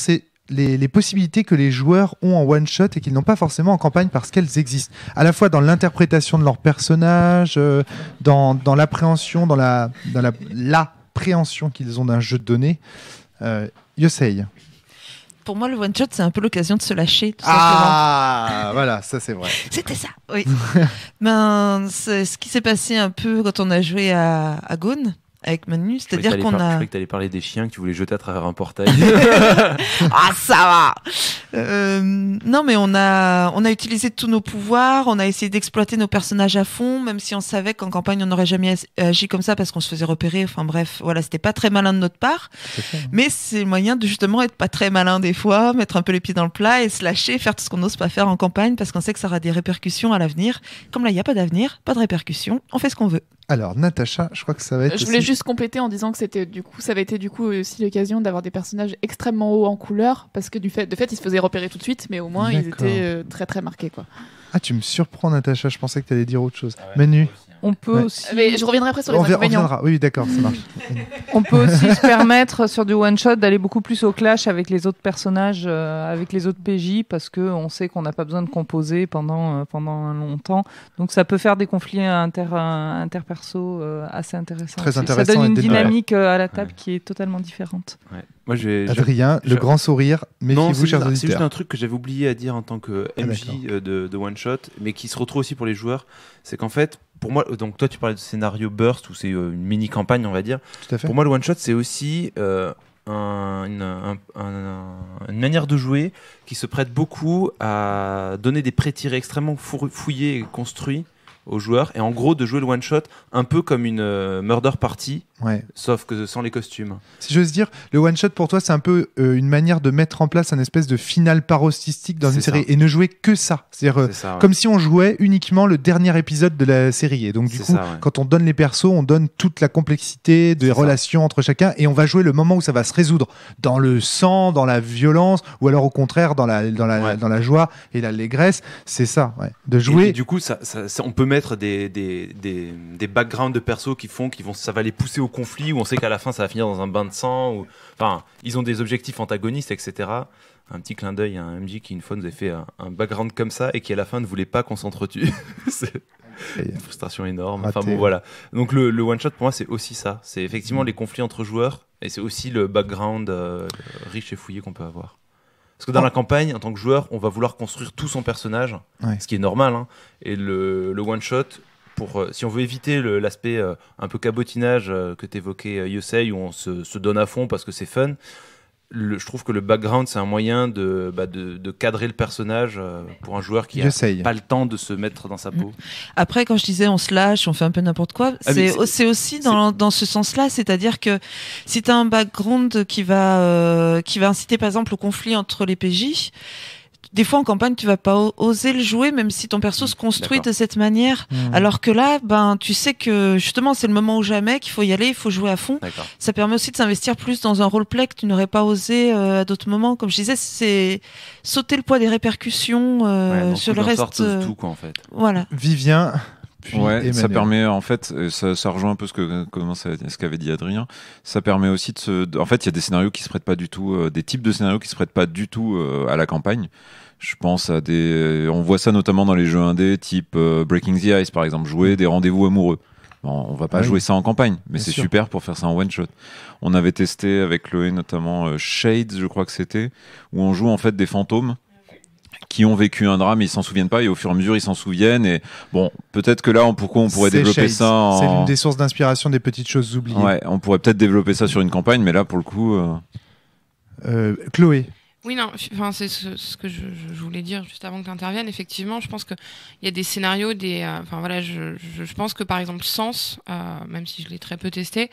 les possibilités que les joueurs ont en one shot et qu'ils n'ont pas forcément en campagne parce qu'elles existent. À la fois dans l'interprétation de leur personnage, dans l'appréhension, dans l'appréhension qu'ils ont d'un jeu donné. Yosei. Pour moi, le one shot, c'est un peu l'occasion de se lâcher. Tout simplement. Voilà, ça c'est vrai. C'était ça, oui. C'est ce qui s'est passé un peu quand on a joué à Gone avec Manu, c'est-à-dire qu'on a. Je croyais que t'allais parler des chiens que tu voulais jeter à travers un portail. Ça va. Non, mais on a utilisé tous nos pouvoirs, on a essayé d'exploiter nos personnages à fond, même si on savait qu'en campagne on n'aurait jamais agi comme ça parce qu'on se faisait repérer. Enfin bref, voilà, c'était pas très malin de notre part. Mais c'est le moyen de justement être pas très malin des fois, mettre un peu les pieds dans le plat et se lâcher, faire tout ce qu'on n'ose pas faire en campagne parce qu'on sait que ça aura des répercussions à l'avenir. Comme là, il n'y a pas d'avenir, pas de répercussions, on fait ce qu'on veut. Alors, Natacha, je crois que ça va être. Je voulais juste compléter en disant que ça avait été aussi l'occasion d'avoir des personnages extrêmement hauts en couleur, parce que de fait, ils se faisaient repérer tout de suite, mais au moins ils étaient très très marqués, quoi. Ah, tu me surprends, Natacha. Je pensais que tu allais dire autre chose. Manu. On peut aussi. Mais je reviendrai après sur les inconvénients. Oui, d'accord, ça marche. On peut aussi se permettre sur du one shot d'aller beaucoup plus au clash avec les autres personnages, avec les autres PJ, parce que on sait qu'on n'a pas besoin de composer pendant longtemps. Donc ça peut faire des conflits interperso assez intéressants. Très intéressant. Ça donne une dynamique à la table qui est totalement différente. Ouais. Moi, Adrien, le grand sourire, méfiez-vous, chers auditeurs. C'est juste un truc que j'avais oublié à dire en tant que MJ de one shot, mais qui se retrouve aussi pour les joueurs, c'est qu'en fait, pour moi, donc toi tu parlais de scénario burst où c'est une mini campagne, on va dire. Tout à fait. Pour moi, le one shot c'est aussi une manière de jouer qui se prête beaucoup à donner des pré-tirés extrêmement fouillés et construits aux joueurs, et en gros de jouer le one shot un peu comme une murder party, sauf que sans les costumes. Si j'ose dire, le one shot pour toi c'est un peu une manière de mettre en place un espèce de finale paroxystique dans une série et ne jouer que ça. C'est-à-dire comme si on jouait uniquement le dernier épisode de la série, et donc du coup quand on donne les persos, on donne toute la complexité des relations entre chacun, et on va jouer le moment où ça va se résoudre dans le sang, dans la violence, ou alors au contraire dans la joie et l'allégresse. C'est ça, de jouer. Et du coup ça, on peut mettre des backgrounds de persos ça va les pousser au conflit, où on sait qu'à la fin ça va finir dans un bain de sang, enfin ils ont des objectifs antagonistes, etc. Un petit clin d'œil à un MJ qui une fois nous a fait un background comme ça et qui à la fin ne voulait pas qu'on s'entretue. C'est une frustration énorme. Enfin bon, voilà. Donc le one shot pour moi c'est aussi ça, c'est effectivement les conflits entre joueurs, et c'est aussi le background riche et fouillé qu'on peut avoir. Parce que dans la campagne, en tant que joueur, on va vouloir construire tout son personnage, ce qui est normal, hein. Et le one-shot, si on veut éviter l'aspect un peu cabotinage que t'évoquais, Yosei, où on se donne à fond parce que c'est fun, je trouve que le background, c'est un moyen de cadrer le personnage pour un joueur qui n'a pas le temps de se mettre dans sa peau. Après, quand je disais on se lâche, on fait un peu n'importe quoi, c'est aussi dans ce sens-là, c'est-à-dire que si tu as un background qui va inciter par exemple au conflit entre les PJ, des fois en campagne tu vas pas oser le jouer même si ton perso se construit de cette manière, alors que là tu sais que justement c'est le moment ou jamais, qu'il faut y aller, il faut jouer à fond. Ça permet aussi de s'investir plus dans un roleplay que tu n'aurais pas osé à d'autres moments. Comme je disais, c'est sauter le poids des répercussions sur le reste tout, quoi, en fait. Voilà. Vivien. Ça permet en fait, ça rejoint un peu ce qu'avait dit Adrien. Ça permet aussi en fait, il y a des scénarios qui se prêtent pas du tout, des types de scénarios qui se prêtent pas du tout à la campagne. Je pense à on voit ça notamment dans les jeux indés, type Breaking the Ice par exemple, jouer des rendez-vous amoureux. Bon, on va pas jouer ça en campagne, mais c'est super pour faire ça en one shot. On avait testé avec Chloé notamment Shades, je crois que c'était, où on joue en fait des fantômes qui ont vécu un drame, ils s'en souviennent pas, et au fur et à mesure ils s'en souviennent, et bon, peut-être que là on pourrait développer ça c'est l'une des sources d'inspiration des petites choses oubliées. On pourrait peut-être développer ça sur une campagne, mais là pour le coup Chloé. Oui, non, enfin, c'est ce que je voulais dire juste avant que tu interviennes. Effectivement, je pense qu'il y a des scénarios, enfin voilà, je pense que par exemple Sens, même si je l'ai très peu testé,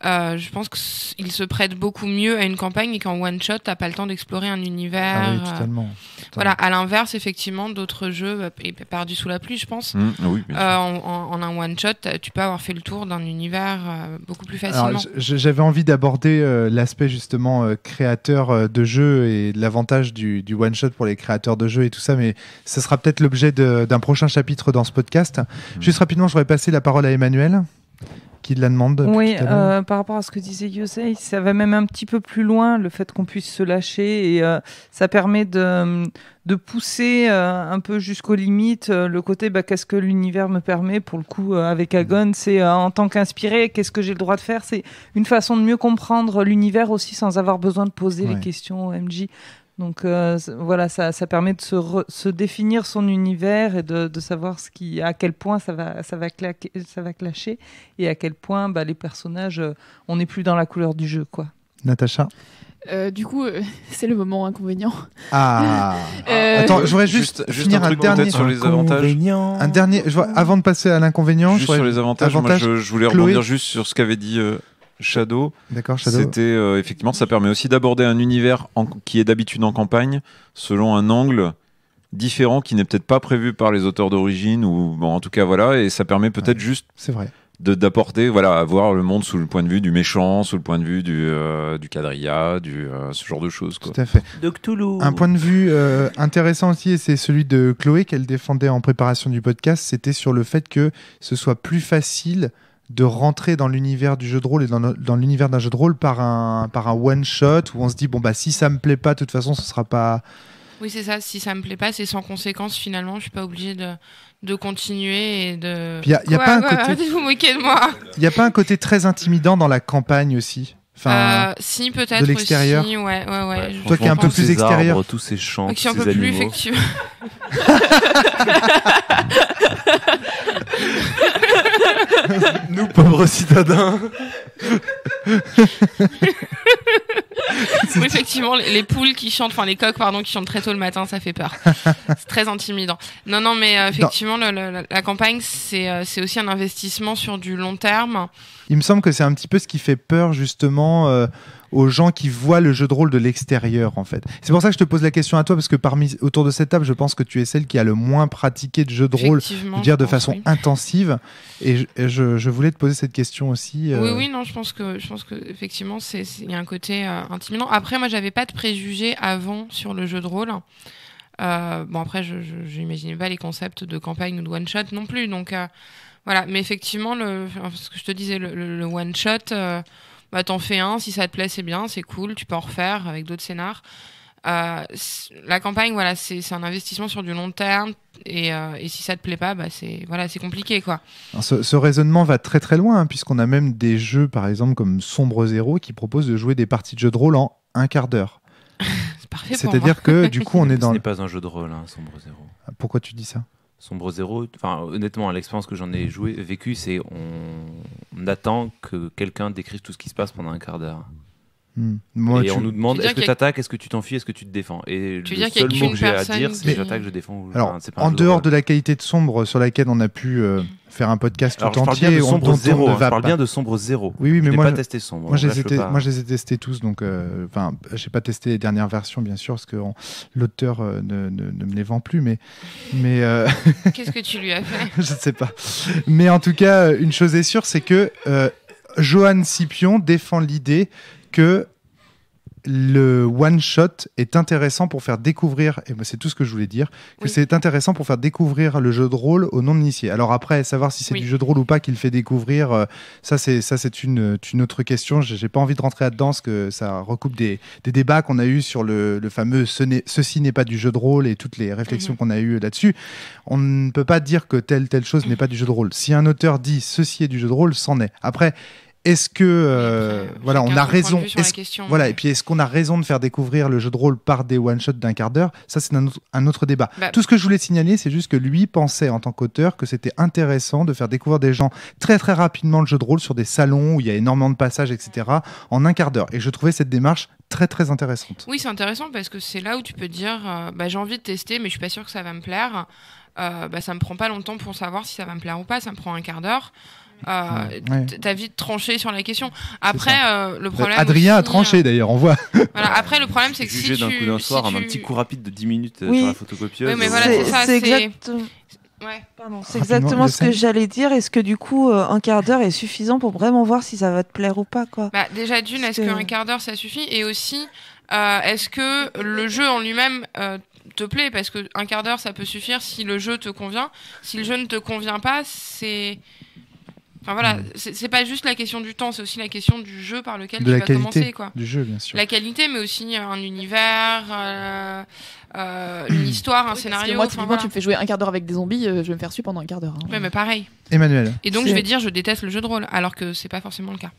je pense qu'il se prête beaucoup mieux à une campagne et qu'en one shot, t'as pas le temps d'explorer un univers. Ah oui, totalement. Voilà, à l'inverse, effectivement, d'autres jeux, Perdu sous la pluie, je pense. Oui, en un one shot, tu peux avoir fait le tour d'un univers beaucoup plus facilement. Alors, j'avais envie d'aborder l'aspect justement créateur de jeux et l'avantage du one shot pour les créateurs de jeux et tout ça, mais ça sera peut-être l'objet d'un prochain chapitre dans ce podcast. Juste rapidement, j'aurais passé la parole à Emmanuel. Qui la demande. Oui, par rapport à ce que disait Yosei, ça va même un petit peu plus loin, le fait qu'on puisse se lâcher, et ça permet de pousser un peu jusqu'aux limites le côté qu'est-ce que l'univers me permet. Pour le coup, avec Agon, c'est en tant qu'inspiré, qu'est-ce que j'ai le droit de faire. C'est une façon de mieux comprendre l'univers aussi sans avoir besoin de poser les questions au MJ. Donc voilà, ça permet de se définir son univers et de savoir à quel point ça va clasher et à quel point les personnages, on n'est plus dans la couleur du jeu, quoi. Natacha. Du coup, c'est le moment inconvénient. Attends, je voudrais juste finir un dernier sur les avantages. Un dernier, avant de passer à l'inconvénient. Juste sur les avantages, moi je voulais rebondir juste sur ce qu'avait dit Shadow. D'accord, Shadow. C'était effectivement, ça permet aussi d'aborder un univers qui est d'habitude en campagne selon un angle différent qui n'est peut-être pas prévu par les auteurs d'origine, ou en tout cas voilà, et ça permet peut-être juste. C'est vrai. D'apporter, à voir le monde sous le point de vue du méchant, sous le point de vue du quadrilla, ce genre de choses, quoi. Tout à fait. De Cthulhu. Un point de vue intéressant aussi, et c'est celui de Chloé qu'elle défendait en préparation du podcast, c'était sur le fait que ce soit plus facile de rentrer dans l'univers du jeu de rôle et dans l'univers d'un jeu de rôle par un one shot où on se dit si ça me plaît pas, de toute façon ce sera pas. Oui, c'est ça. Si ça me plaît pas, c'est sans conséquence finalement. Je suis pas obligée de continuer et de. Y a pas un côté. Arrêtez de vous moquer de moi. Il y a pas un côté très intimidant dans la campagne aussi. Si, peut-être de l'extérieur. Aussi, ouais. Toi qui es un peu plus extérieur. Tous ces champs, tous ces animaux. Plus, effectivement. Nous, pauvres citadins. Oui, effectivement, les poules qui chantent, les coqs, qui chantent très tôt le matin, ça fait peur. C'est très intimidant. Non, mais effectivement, la campagne, c'est aussi un investissement sur du long terme. Il me semble que c'est un petit peu ce qui fait peur, justement, aux gens qui voient le jeu de rôle de l'extérieur, en fait. C'est pour ça que je te pose la question à toi, parce que autour de cette table, je pense que tu es celle qui a le moins pratiqué de jeu de rôle, de façon intensive. Et je voulais te poser cette question aussi. Oui, non, je pense que effectivement, il y a un côté intimidant. Après, moi, j'avais pas de préjugés avant sur le jeu de rôle. Après, je n'imaginais pas les concepts de campagne ou de one shot non plus. Donc voilà, mais effectivement, ce que je te disais, le one shot. T'en fais un, si ça te plaît, c'est bien, c'est cool, tu peux en refaire avec d'autres scénars. La campagne, c'est un investissement sur du long terme, et si ça te plaît pas, c'est compliqué, quoi. Alors, ce raisonnement va très très loin, puisqu'on a même des jeux, par exemple, comme Sombre Zéro, qui proposent de jouer des parties de jeux de rôle en un quart d'heure. C'est parfait. C'est-à-dire que du coup, on est dans. Ce n'est pas un jeu de rôle, Sombre Zéro. Pourquoi tu dis ça ? Sombre Zéro, honnêtement, l'expérience que j'en ai vécue, c'est on attend que quelqu'un décrive tout ce qui se passe pendant un quart d'heure. Et on nous demande est-ce que tu attaques, est-ce que tu t'enfuis, est-ce que tu te défends. Et le seul mot que j'ai à dire, c'est j'attaque, je défends. Alors, en dehors de la qualité de Sombre sur laquelle on a pu faire un podcast tout entier, je parle bien de Sombre Zéro. Oui, mais je moi, n'ai pas testé Sombre. Moi, je les ai testés tous, donc j'ai pas testé les dernières versions, bien sûr, parce que l'auteur ne me les vend plus, mais qu'est-ce que tu lui as fait ? Je ne sais pas. Mais en tout cas, une chose est sûre, c'est que Johan Scipion défend l'idée que le one-shot est intéressant pour faire découvrir, et c'est tout ce que je voulais dire, que c'est intéressant pour faire découvrir le jeu de rôle aux non-initiés. Alors après, savoir si c'est du jeu de rôle ou pas qu'il fait découvrir, ça c'est une autre question. J'ai pas envie de rentrer là-dedans, parce que ça recoupe des débats qu'on a eu sur le fameux ceci n'est pas du jeu de rôle et toutes les réflexions qu'on a eues là-dessus. On ne peut pas dire que telle chose n'est pas du jeu de rôle. Si un auteur dit ceci est du jeu de rôle, c'en est. Après, est-ce que voilà, on a raison voilà, et puis est-ce qu'on a raison de faire découvrir le jeu de rôle par des one-shots d'un quart d'heure? Ça, c'est un autre débat. Tout ce que je voulais signaler, c'est juste que lui pensait en tant qu'auteur que c'était intéressant de faire découvrir des gens très très rapidement le jeu de rôle sur des salons où il y a énormément de passages, etc., en un quart d'heure. Et je trouvais cette démarche très très intéressante. Oui, c'est intéressant parce que c'est là où tu peux dire j'ai envie de tester, mais je suis pas sûr que ça va me plaire. Ça me prend pas longtemps pour savoir si ça va me plaire ou pas. Ça me prend un quart d'heure. T'as vite tranché sur la question. Après, le problème. Adrien aussi, a tranché d'ailleurs, on voit. Voilà. Après, le problème, c'est que si d'un coup d'un soir, un petit coup rapide de 10 minutes sur la photocopieuse. Oui, mais voilà, c'est exactement. Ouais. Pardon, c'est exactement ce que j'allais dire. Est-ce que du coup, un quart d'heure est suffisant pour vraiment voir si ça va te plaire ou pas, quoi? Déjà est-ce qu'un quart d'heure ça suffit? Et aussi, est-ce que le jeu en lui-même te plaît? Parce que un quart d'heure ça peut suffire si le jeu te convient. Si le jeu ne te convient pas, c'est c'est pas juste la question du temps, c'est aussi la question du jeu par lequel tu vas commencer, quoi. Du jeu, bien sûr. La qualité, mais aussi un univers, une histoire, un scénario. Moi, typiquement, tu me fais jouer un quart d'heure avec des zombies, je vais me faire suer pendant un quart d'heure. Ouais, mais pareil. Emmanuel. Et donc, je vais dire, je déteste le jeu de rôle, alors que c'est pas forcément le cas.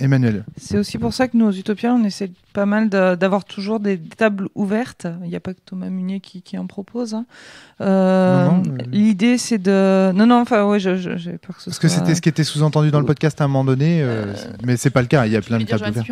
Emmanuel. C'est aussi pour ça que nous, aux Utopias, on essaie pas mal d'avoir toujours des tables ouvertes. Il n'y a pas que Thomas Munier qui en propose. L'idée, c'est de... Non, j'avais peur que ce soit... Parce que c'était ce qui était sous-entendu dans le podcast à un moment donné, mais c'est pas le cas, il y a plein de tables ouvertes.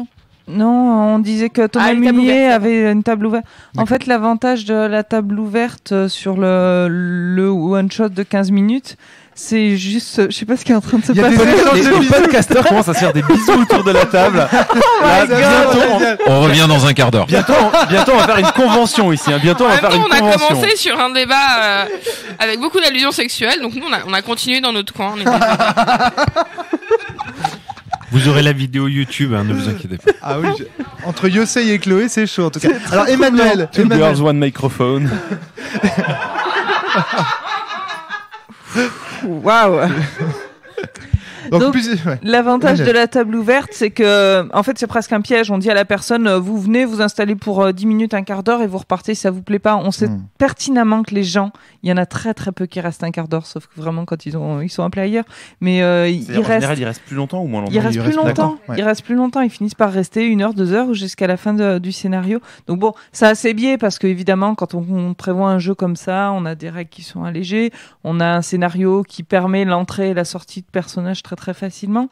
Non, on disait que Thomas Munier avait une table ouverte. En fait, l'avantage de la table ouverte sur le one-shot de 15 minutes, c'est juste... Je sais pas ce qui est en train de se passer. Les podcasteurs commencent à se faire des bisous autour de la table. Là, bientôt, on revient dans un quart d'heure. Bientôt, on va faire une convention ici. Bientôt, on va faire une convention. On a commencé sur un débat avec beaucoup d'allusions sexuelles. Donc nous, on a continué dans notre coin. Vous aurez la vidéo YouTube, ne vous inquiétez pas. Ah oui, entre Yosei et Chloé, c'est chaud en tout cas. Alors Emmanuel. Two girls, one microphone. Waouh. Donc l'avantage de la table ouverte, c'est que, en fait, c'est presque un piège. On dit à la personne, vous venez vous installer pour 10 minutes, un quart d'heure et vous repartez si ça vous plaît pas. On sait pertinemment que les gens, il y en a très très peu qui restent un quart d'heure, sauf que vraiment quand ils sont appelés ailleurs. Mais ils restent. En général, ils restent plus longtemps ou moins longtemps? Ils restent plus longtemps. Ils finissent par rester 1 heure, 2 heures ou jusqu'à la fin du scénario. Donc bon, c'est assez biais parce que évidemment, quand on prévoit un jeu comme ça, on a des règles qui sont allégées, on a un scénario qui permet l'entrée et la sortie de personnages très très facilement.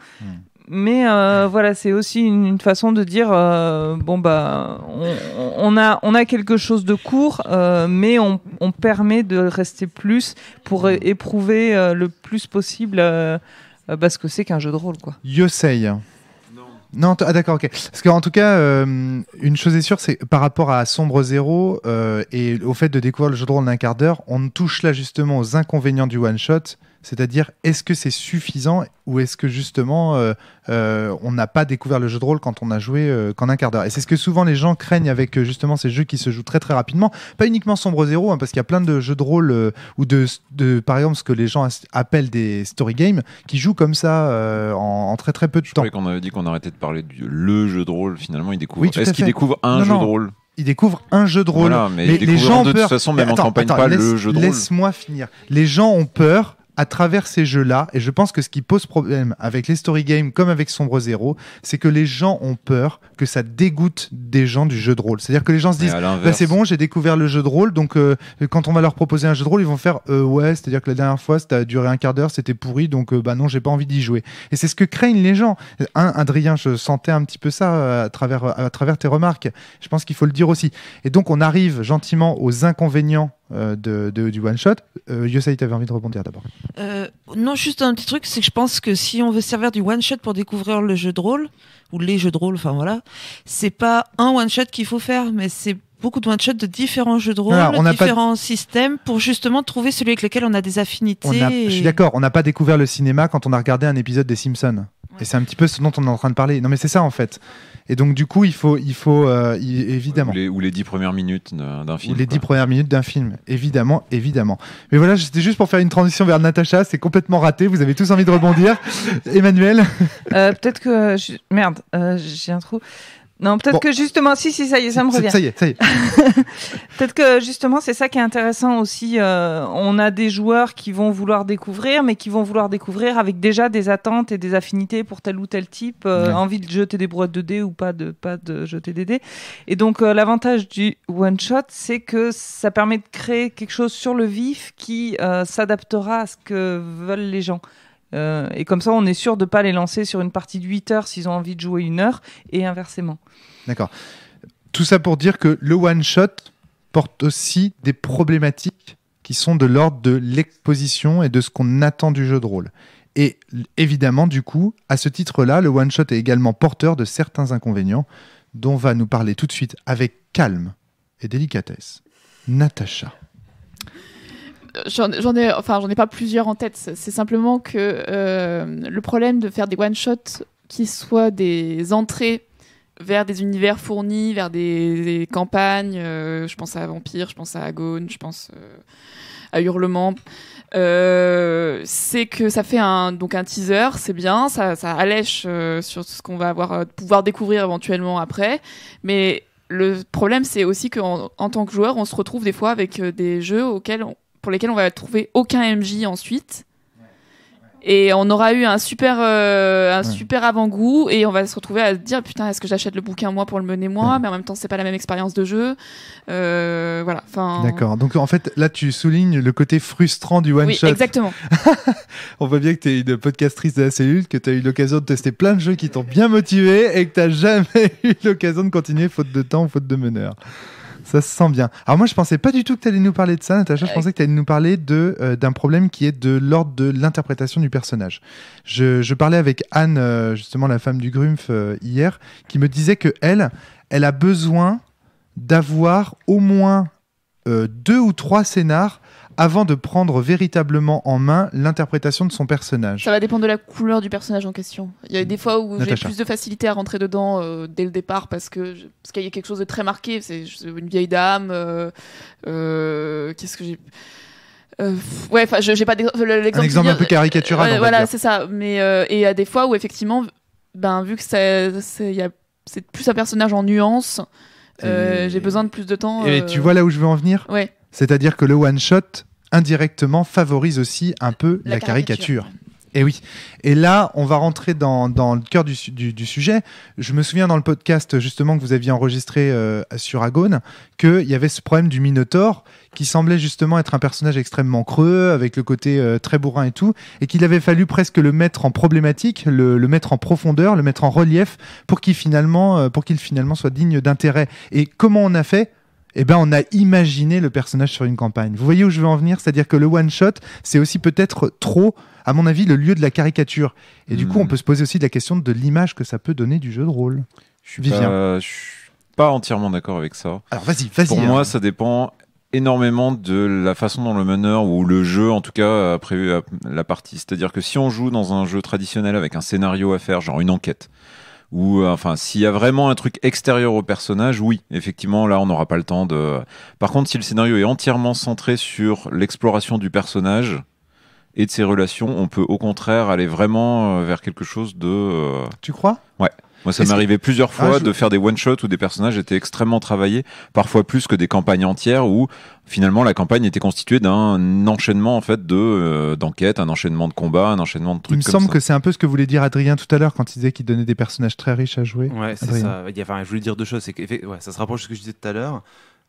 Mais voilà, c'est aussi une façon de dire on a quelque chose de court, mais on permet de rester plus pour éprouver le plus possible ce que c'est qu'un jeu de rôle, quoi. Yosei. Non, d'accord, ok. Parce qu'en tout cas, une chose est sûre, c'est par rapport à Sombre Zéro et au fait de découvrir le jeu de rôle en un quart d'heure, on touche là justement aux inconvénients du one-shot. C'est-à-dire, est-ce que c'est suffisant ou est-ce que justement on n'a pas découvert le jeu de rôle quand on a joué qu'en un quart d'heure? Et c'est ce que souvent les gens craignent avec justement ces jeux qui se jouent très très rapidement. Pas uniquement Sombre Zéro, parce qu'il y a plein de jeux de rôle ou de par exemple ce que les gens appellent des story games qui jouent comme ça en très très peu de temps. Je croyais qu'on avait dit qu'on arrêtait de parler le jeu de rôle. Finalement, ils découvrent. Est-ce qu'ils découvrent un jeu de rôle? Ils découvrent un jeu de rôle. Voilà, mais les gens de toute façon, même en campagne, pas le jeu de rôle. Laisse-moi finir. Les gens ont peur à travers ces jeux-là, et je pense que ce qui pose problème avec les story games comme avec Sombre Zéro, c'est que les gens ont peur que ça dégoûte des gens du jeu de rôle. C'est-à-dire que les gens se disent c'est bon, j'ai découvert le jeu de rôle, donc quand on va leur proposer un jeu de rôle, ils vont faire ouais, c'est-à-dire que la dernière fois ça a duré un quart d'heure, c'était pourri, donc non, j'ai pas envie d'y jouer. Et c'est ce que craignent les gens. Adrien, je sentais un petit peu ça à travers tes remarques. Je pense qu'il faut le dire aussi. Et donc on arrive gentiment aux inconvénients du one shot. Yosei, t'avais envie de rebondir d'abord. Non, juste un petit truc, c'est que je pense que si on veut servir du one shot pour découvrir le jeu de rôle ou les jeux de rôle, enfin voilà, c'est pas un one shot qu'il faut faire, mais c'est beaucoup de one shot de différents jeux de rôle, différents systèmes pour justement trouver celui avec lequel on a des affinités. Je suis d'accord, on n'a pas découvert le cinéma quand on a regardé un épisode des Simpsons. Et c'est un petit peu ce dont on est en train de parler. Non, mais c'est ça en fait. Et donc du coup, il faut évidemment. Ou les 10 premières minutes d'un film. Ou les 10 premières minutes d'un film, évidemment. Mais voilà, c'était juste pour faire une transition vers Natacha. C'est complètement raté. Vous avez tous envie de rebondir. Emmanuel. Peut-être que j'ai un trou. Non, peut-être que justement, si, ça y est, ça me revient. Ça y est. Peut-être que justement, c'est ça qui est intéressant aussi. On a des joueurs qui vont vouloir découvrir, mais qui vont vouloir découvrir avec déjà des attentes et des affinités pour tel ou tel type, envie de jeter des brouettes de dés ou pas de jeter des dés. Et donc, l'avantage du one-shot, c'est que ça permet de créer quelque chose sur le vif qui s'adaptera à ce que veulent les gens. Et comme ça, on est sûr de ne pas les lancer sur une partie de 8 heures s'ils ont envie de jouer 1 heure, et inversement. D'accord. Tout ça pour dire que le one-shot porte aussi des problématiques qui sont de l'ordre de l'exposition et de ce qu'on attend du jeu de rôle. Et évidemment, du coup, à ce titre-là, le one-shot est également porteur de certains inconvénients dont va nous parler tout de suite avec calme et délicatesse Natacha. J'en ai pas plusieurs en tête. C'est simplement que le problème de faire des one-shots qui soient des entrées vers des univers fournis, vers des campagnes, je pense à Vampire, je pense à Agone, je pense à Hurlement, c'est que ça fait un teaser, c'est bien, ça allèche sur ce qu'on va pouvoir découvrir éventuellement après, mais le problème c'est aussi qu'en tant que joueur, on se retrouve des fois avec des jeux pour lesquels on va trouver aucun MJ ensuite. Et on aura eu un super avant-goût et on va se retrouver à se dire putain, est-ce que j'achète le bouquin moi pour le mener moi, mais en même temps c'est pas la même expérience de jeu. Voilà. D'accord. Donc en fait là tu soulignes le côté frustrant du one shot. Oui, exactement. On voit bien que tu es une podcastrice de la cellule, que tu as eu l'occasion de tester plein de jeux qui t'ont bien motivé et que tu n'as jamais eu l'occasion de continuer faute de temps ou faute de meneur. Ça se sent bien. Alors moi, je pensais pas du tout que tu allais nous parler de ça, Natacha. Je pensais que tu allais nous parler d'un problème qui est de l'ordre de l'interprétation du personnage. Je parlais avec Anne, justement la femme du Grumpf, hier, qui me disait que elle a besoin d'avoir au moins 2 ou 3 scénars avant de prendre véritablement en main l'interprétation de son personnage. Ça va dépendre de la couleur du personnage en question. Il y a des fois où j'ai plus de facilité à rentrer dedans dès le départ parce qu'il y a quelque chose de très marqué. C'est une vieille dame. Qu'est-ce que j'ai... ouais, enfin, j'ai pas l'exemple. Un exemple un peu caricatural. Voilà, c'est ça. Mais et à des fois où effectivement, vu que c'est plus un personnage en nuances, j'ai besoin de plus de temps. Et tu vois là où je veux en venir ? Ouais. C'est-à-dire que le one shot indirectement favorise aussi un peu la caricature. Et oui. Et là, on va rentrer dans le cœur du sujet. Je me souviens dans le podcast justement que vous aviez enregistré sur Agone qu'il y avait ce problème du Minotaure qui semblait justement être un personnage extrêmement creux avec le côté très bourrin et tout, et qu'il avait fallu presque le mettre en problématique, le mettre en profondeur, le mettre en relief pour qu'il finalement soit digne d'intérêt. Et comment on a fait ? Eh ben, on a imaginé le personnage sur une campagne. Vous voyez où je veux en venir ? C'est-à-dire que le one-shot, c'est aussi peut-être trop, à mon avis, le lieu de la caricature. Et du coup, on peut se poser aussi la question de l'image que ça peut donner du jeu de rôle. Je suis pas entièrement d'accord avec ça. Alors, vas-y. Pour moi, ça dépend énormément de la façon dont le meneur ou le jeu, en tout cas, a prévu la partie. C'est-à-dire que si on joue dans un jeu traditionnel avec un scénario à faire, genre une enquête, ou enfin s'il y a vraiment un truc extérieur au personnage, oui, effectivement là on n'aura pas le temps de... Par contre, si le scénario est entièrement centré sur l'exploration du personnage et de ses relations, on peut au contraire aller vraiment vers quelque chose de... Tu crois ? Ouais. Moi, ça m'est arrivé plusieurs fois de faire des one-shots où des personnages étaient extrêmement travaillés, parfois plus que des campagnes entières où finalement la campagne était constituée d'un enchaînement en fait d'enquêtes, un enchaînement de combats, un enchaînement de trucs comme ça. Il me semble que c'est un peu ce que voulait dire Adrien tout à l'heure quand il disait qu'il donnait des personnages très riches à jouer. Ouais, c'est ça. Je voulais dire 2 choses. C'est que ça se rapproche de ce que je disais tout à l'heure.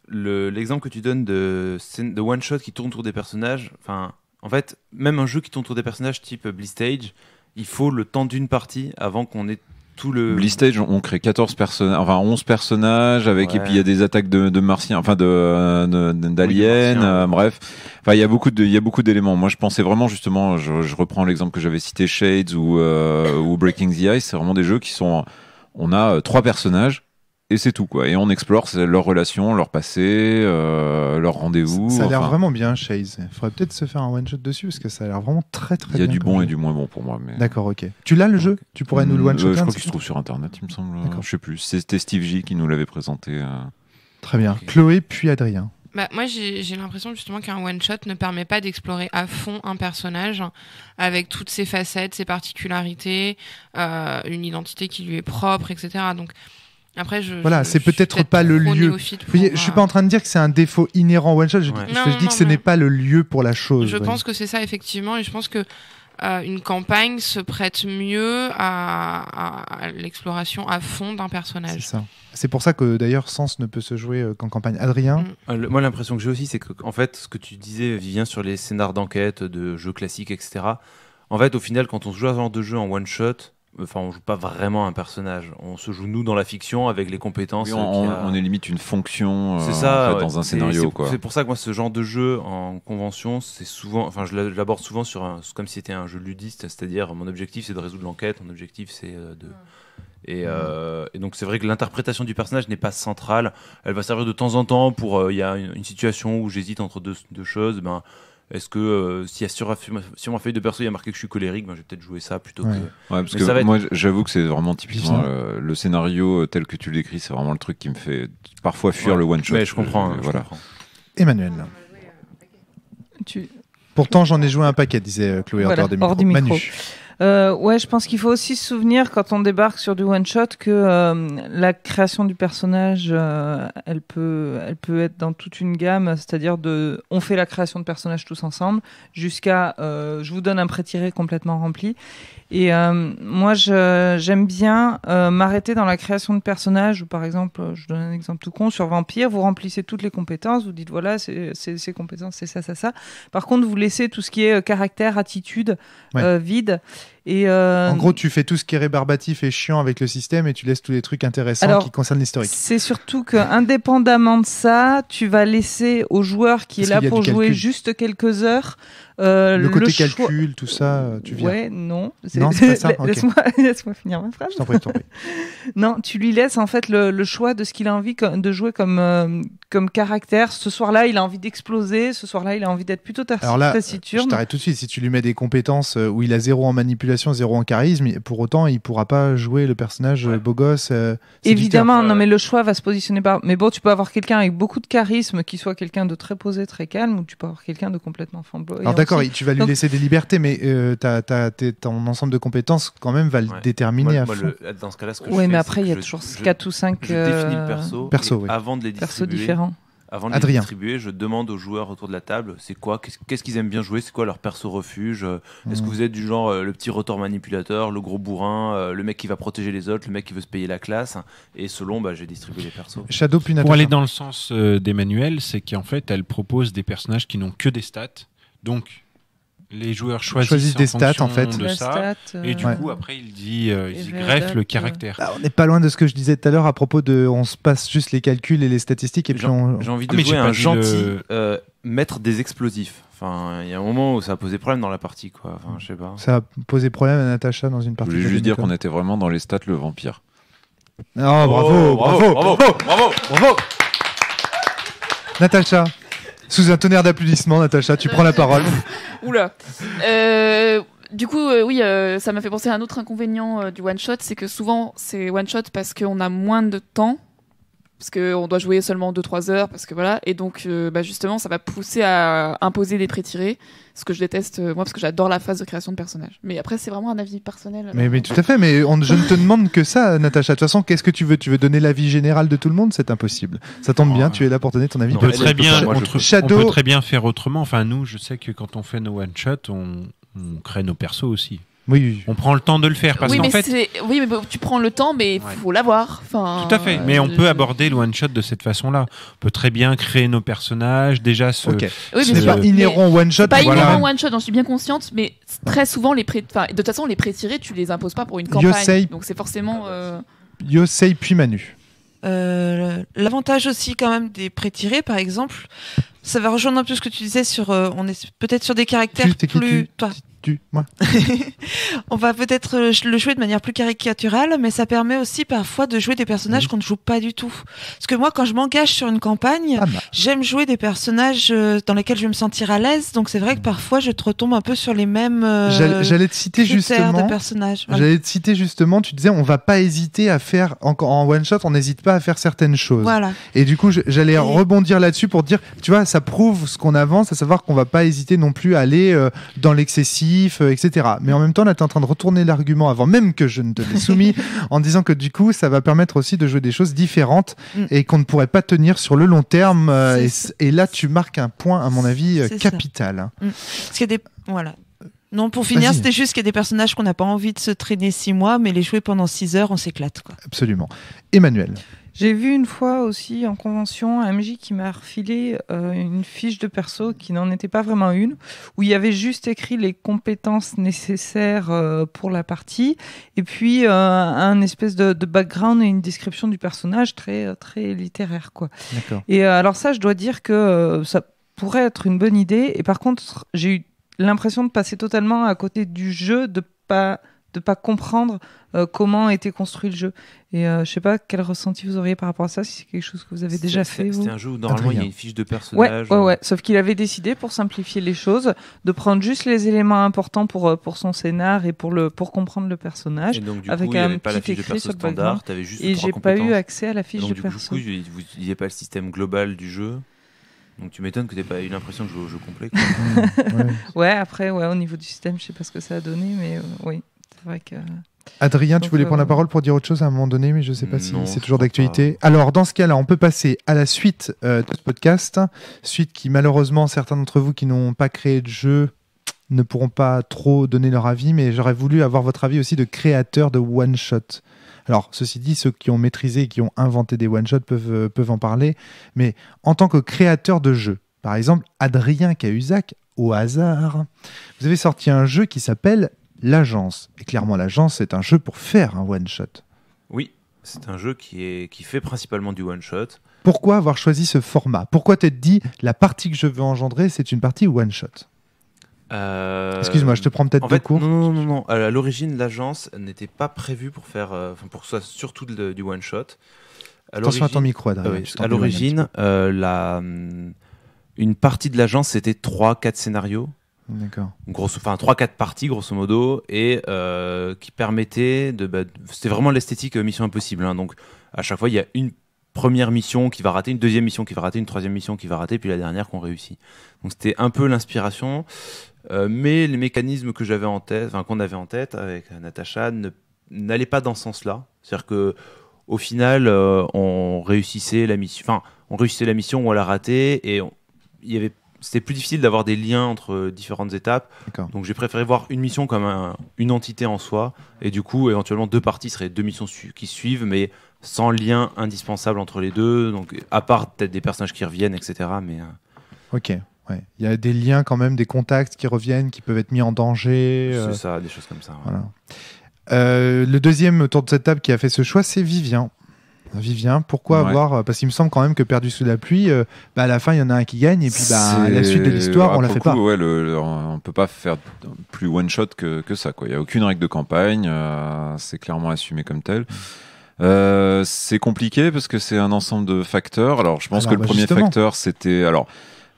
L'exemple que tu donnes de one-shot qui tourne autour des personnages, en fait, même un jeu qui tourne autour des personnages type Blistage, il faut le temps d'une partie avant qu'on ait tout le... Blistage, on crée 11 personnages avec, et puis il y a des attaques de martiens, enfin d'aliens, bref. Enfin, il y a beaucoup d'éléments. Moi, je pensais vraiment, justement, je reprends l'exemple que j'avais cité, Shades ou Breaking the Ice, c'est vraiment des jeux qui sont, on a 3 personnages, et c'est tout, quoi. Et on explore leurs relations, leur passé, leurs rendez-vous. Ça a l'air vraiment bien, Chase. Il faudrait peut-être se faire un one-shot dessus, parce que ça a l'air vraiment très très bien. Il y a du bon et du moins bon pour moi. Mais... D'accord, ok. Tu l'as le jeu ? Tu pourrais nous le one-shotter ? Je crois qu'il se trouve sur Internet, il me semble. Je sais plus. C'était Steve J qui nous l'avait présenté. Très bien. Okay. Chloé, puis Adrien. Moi, j'ai l'impression justement qu'un one-shot ne permet pas d'explorer à fond un personnage avec toutes ses facettes, ses particularités, une identité qui lui est propre, etc. Donc, Après, c'est peut-être pas le lieu. Je suis pas en train de dire que c'est un défaut inhérent one shot. Je dis que ce n'est pas le lieu pour la chose. Je pense que c'est ça effectivement, et je pense que une campagne se prête mieux à l'exploration à fond d'un personnage. C'est ça. C'est pour ça que d'ailleurs Sens ne peut se jouer qu'en campagne. Adrien, moi l'impression que j'ai aussi, c'est que en fait, ce que tu disais, Vivien, sur les scénars d'enquête, de jeux classiques, etc. En fait, au final, quand on se joue à ce genre de jeu en one shot. Enfin, on joue pas vraiment un personnage. On se joue nous dans la fiction avec les compétences. Oui, on est limite une fonction. C'est ça, dans un scénario, quoi. C'est pour ça que moi, ce genre de jeu en convention, c'est souvent. Enfin, je l'aborde souvent comme si c'était un jeu ludiste, c'est-à-dire mon objectif c'est de résoudre l'enquête, mon objectif c'est Et donc c'est vrai que l'interprétation du personnage n'est pas centrale. Elle va servir de temps en temps pour. Il y a une situation où j'hésite entre deux choses. Est-ce que si sur ma feuille de perso il y a marqué que je suis colérique, je vais peut-être jouer ça plutôt que. Ouais, parce que moi j'avoue que c'est vraiment typiquement le scénario tel que tu le décris, c'est vraiment le truc qui me fait parfois fuir le one shot. Mais je comprends. Voilà. Je comprends. Emmanuel. Pourtant j'en ai joué un paquet, disait Chloé hors du micro. Manu. Je pense qu'il faut aussi se souvenir quand on débarque sur du one shot que la création du personnage, elle peut être dans toute une gamme, c'est-à-dire on fait la création de personnages tous ensemble jusqu'à je vous donne un pré-tiré complètement rempli. Et moi, j'aime bien m'arrêter dans la création de personnages. Par exemple, je donne un exemple tout con, sur Vampire, vous remplissez toutes les compétences, vous dites voilà, c'est ces compétences, c'est ça, ça, ça. Par contre, vous laissez tout ce qui est caractère, attitude, vide. Et en gros, tu fais tout ce qui est rébarbatif et chiant avec le système et tu laisses tous les trucs intéressants qui concernent l'historique. C'est surtout que, indépendamment de ça, tu vas laisser au joueur qui est là pour jouer juste quelques heures. Le côté calcul, tout ça, tu viens. Ouais, non. Non, c'est pas ça. Laisse-moi finir ma phrase. Je t'en prie. Non, tu lui laisses en fait le choix de ce qu'il a envie de jouer comme caractère. Ce soir-là, il a envie d'exploser. Ce soir-là, il a envie d'être plutôt taciturne. Alors là, je t'arrête tout de suite. Si tu lui mets des compétences où il a 0 en manipulation, 0 en charisme, pour autant, il pourra pas jouer le personnage beau gosse. Évidemment, non, mais le choix va se positionner par. Mais bon, tu peux avoir quelqu'un avec beaucoup de charisme qui soit quelqu'un de très posé, très calme, ou tu peux avoir quelqu'un de complètement flamboyant. Alors d'accord, tu vas lui laisser des libertés, mais ton ensemble de compétences quand même va le déterminer à fond. Dans ce cas-là, ce que mais après, il y a toujours 4 ou 5 je définis le perso avant de les distribuer. Différents. Avant de les distribuer, je demande aux joueurs autour de la table, c'est quoi, qu'est-ce qu'ils aiment bien jouer, c'est quoi leur perso refuge, est-ce que vous êtes du genre le petit rotor manipulateur, le gros bourrin, le mec qui va protéger les autres, le mec qui veut se payer la classe, et selon, j'ai distribué les persos. Shadow puis Pour aller dans le sens d'Emmanuel, c'est qu'en fait, elle propose des personnages qui n'ont que des stats, donc les joueurs choisissent des stats en fait de ça, et du coup après il greffe le caractère. On n'est pas loin de ce que je disais tout à l'heure à propos de on se passe juste les calculs et les statistiques et puis j'ai envie de jouer un gentil maître des explosifs. Enfin, il y a un moment où ça a posé problème dans la partie, quoi. Enfin, je sais pas. Ça a posé problème à Natacha dans une partie. Je voulais juste dire qu'on était vraiment dans les stats le vampire. Oh, bravo. Natacha. Sous un tonnerre d'applaudissements, Natacha, tu prends la parole. Oula. Du coup, ça m'a fait penser à un autre inconvénient du one-shot, c'est que souvent, c'est one-shot parce qu'on a moins de temps, parce qu'on doit jouer seulement 2-3 heures, parce que voilà, et donc justement, ça va pousser à imposer des pré-tirés, ce que je déteste, moi, parce que j'adore la phase de création de personnages. Mais après, c'est vraiment un avis personnel. Mais tout à fait, mais je ne te demande que ça, Natacha. De toute façon, qu'est-ce que tu veux ? Tu veux donner l'avis général de tout le monde ? C'est impossible. Ça tombe bien, tu es là pour donner ton avis. On peut très bien faire autrement. Enfin, nous, je sais que quand on fait nos one-shots, on crée nos persos aussi. Oui. On prend le temps de le faire parce qu'en fait. Oui, mais tu prends le temps, mais il faut l'avoir. Enfin, tout à fait. Mais on peut aborder le one shot de cette façon-là. On peut très bien créer nos personnages, déjà Oui, mais c'est pas inhérent one shot. Pas inhérent one shot, j'en suis bien consciente, mais très souvent de toute façon les pré-tirés, tu les imposes pas pour une campagne. Yosei, donc c'est forcément. Yosei puis Manu. L'avantage aussi quand même des pré-tirés, par exemple, ça va rejoindre un peu ce que tu disais sur. On est peut-être sur des caractères plus. Moi. On va peut-être le jouer de manière plus caricaturale, mais ça permet aussi parfois de jouer des personnages qu'on ne joue pas du tout. Parce que moi, quand je m'engage sur une campagne, j'aime jouer des personnages dans lesquels je vais me sentir à l'aise. Donc c'est vrai que parfois je te retombe un peu sur les mêmes j'allais te citer justement de personnages. Voilà. J'allais te citer justement, tu disais on va pas hésiter à faire en one shot, on n'hésite pas à faire certaines choses. Voilà. Et du coup, j'allais rebondir là-dessus pour dire, tu vois, ça prouve ce qu'on avance, à savoir qu'on va pas hésiter non plus à aller dans l'excessif, etc. Mais en même temps, là, tu es en train de retourner l'argument avant même que je ne te l'ai soumis, en disant que du coup, ça va permettre aussi de jouer des choses différentes et qu'on ne pourrait pas tenir sur le long terme. Et là, tu marques un point, à mon avis, capital. Parce qu'il y a des... Voilà. Non, pour finir, c'était juste qu'il y a des personnages qu'on n'a pas envie de se traîner 6 mois, mais les jouer pendant 6 heures, on s'éclate, quoi. Absolument. Emmanuel. J'ai vu une fois aussi en convention un MJ qui m'a refilé une fiche de perso qui n'en était pas vraiment une, où il y avait juste écrit les compétences nécessaires pour la partie, et puis un espèce de background et une description du personnage très, très littéraire, quoi. D'accord. Et alors ça, je dois dire que ça pourrait être une bonne idée, et par contre, j'ai eu l'impression de passer totalement à côté du jeu, de pas comprendre comment était construit le jeu. Et je sais pas quel ressenti vous auriez par rapport à ça, si c'est quelque chose que vous avez déjà fait. C'était un jeu où normalement il y a une fiche de personnage. Ouais. Sauf qu'il avait décidé, pour simplifier les choses, de prendre juste les éléments importants pour son scénar et pour comprendre le personnage. Et donc, du avec coup, il n'y un avait pas la petit fiche de écrit sur perso le standard, tu avais juste et 3 j'ai compétences. pas eu accès à la fiche de perso. Du coup, vous n'avez pas le système global du jeu. Donc tu m'étonnes que tu n'aies pas eu l'impression de jouer au jeu complet. Ouais, après, au niveau du système, je sais pas ce que ça a donné, mais oui, c'est vrai que... Adrien, tu voulais prendre la parole pour dire autre chose à un moment donné, mais je ne sais pas si c'est toujours d'actualité. Alors, dans ce cas-là, on peut passer à la suite de ce podcast. Suite qui, malheureusement, certains d'entre vous qui n'ont pas créé de jeu ne pourront pas trop donner leur avis, mais j'aurais voulu avoir votre avis aussi de créateurs de one-shot. Alors, ceci dit, ceux qui ont maîtrisé et qui ont inventé des one-shots peuvent en parler, mais en tant que créateur de jeu, par exemple, Adrien Cahuzac, au hasard, vous avez sorti un jeu qui s'appelle L'Agence. Et clairement, L'Agence, c'est un jeu pour faire un one-shot. Oui, c'est un jeu qui fait principalement du one-shot. Pourquoi avoir choisi ce format ? Pourquoi t'être dit, la partie que je veux engendrer, c'est une partie one-shot ? Excuse-moi, je te prends peut-être de court. Non. À l'origine, L'Agence n'était pas prévue pour faire, pour que ce soit surtout du one-shot. Attention à ton micro, Adrien. À l'origine, une partie de L'Agence, c'était 3-4 scénarios. D'accord. 3-4 parties, grosso modo, et qui permettaient de... c'était vraiment l'esthétique Mission Impossible. Hein, donc, à chaque fois, il y a une première mission qui va rater, une deuxième mission qui va rater, une troisième mission qui va rater, puis la dernière qu'on réussit. Donc, c'était un peu l'inspiration. Mais les mécanismes que j'avais en tête, qu'on avait en tête avec Natacha, n'allaient pas dans ce sens-là. C'est-à-dire que au final, on réussissait la mission, ou on la ratait, et c'était plus difficile d'avoir des liens entre différentes étapes. D'accord. Donc j'ai préféré voir une mission comme une entité en soi, et du coup, éventuellement, 2 parties seraient 2 missions qui suivent, mais sans lien indispensable entre les deux. Donc à part peut-être des personnages qui reviennent, etc. Mais ok. Ouais. Il y a des liens quand même, des contacts qui reviennent, qui peuvent être mis en danger. C'est ça, des choses comme ça. Ouais. Voilà. Le deuxième autour de cette table qui a fait ce choix, c'est Vivien. Vivien, pourquoi avoir... Parce qu'il me semble quand même que Perdu sous la pluie, à la fin, il y en a un qui gagne, et puis la suite de l'histoire, on la fait pas. Ouais, on peut pas faire plus one-shot que ça. Il n'y a aucune règle de campagne, c'est clairement assumé comme tel. C'est compliqué parce que c'est un ensemble de facteurs. Alors, je pense que le premier facteur, c'était...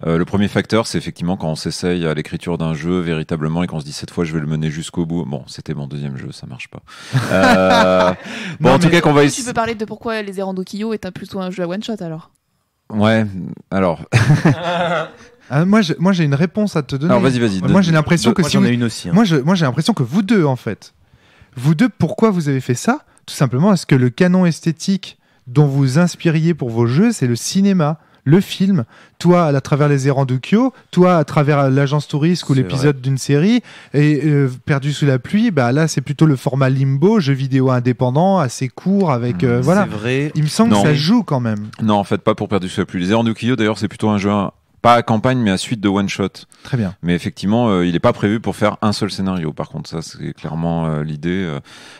le premier facteur, c'est effectivement quand on s'essaye à l'écriture d'un jeu véritablement et qu'on se dit cette fois je vais le mener jusqu'au bout. Bon, c'était mon deuxième jeu, ça marche pas. En tout cas, qu'on va Tu peux parler de pourquoi Les Errands d'Okio est plutôt un jeu à one shot alors. Ouais, alors. Moi, j'ai une réponse à te donner. Alors vas-y. Moi, j'ai l'impression que moi, j'en ai une aussi. Hein. Moi, j'ai l'impression que vous deux, en fait, pourquoi vous avez fait ça ? Tout simplement parce que le canon esthétique dont vous inspiriez pour vos jeux, c'est le cinéma. Le film, toi à travers Les Errands d'Okio, toi à travers l'agence touriste ou l'épisode d'une série, et Perdu sous la pluie, là c'est plutôt le format Limbo, jeu vidéo indépendant, assez court, avec voilà. C'est vrai. Il me semble que ça joue quand même. Non, en fait pas pour Perdu sous la pluie. Les Errands d'Okio d'ailleurs c'est plutôt un jeu pas à campagne mais à suite de one shot. Très bien. Mais effectivement il n'est pas prévu pour faire un seul scénario. Par contre ça c'est clairement l'idée.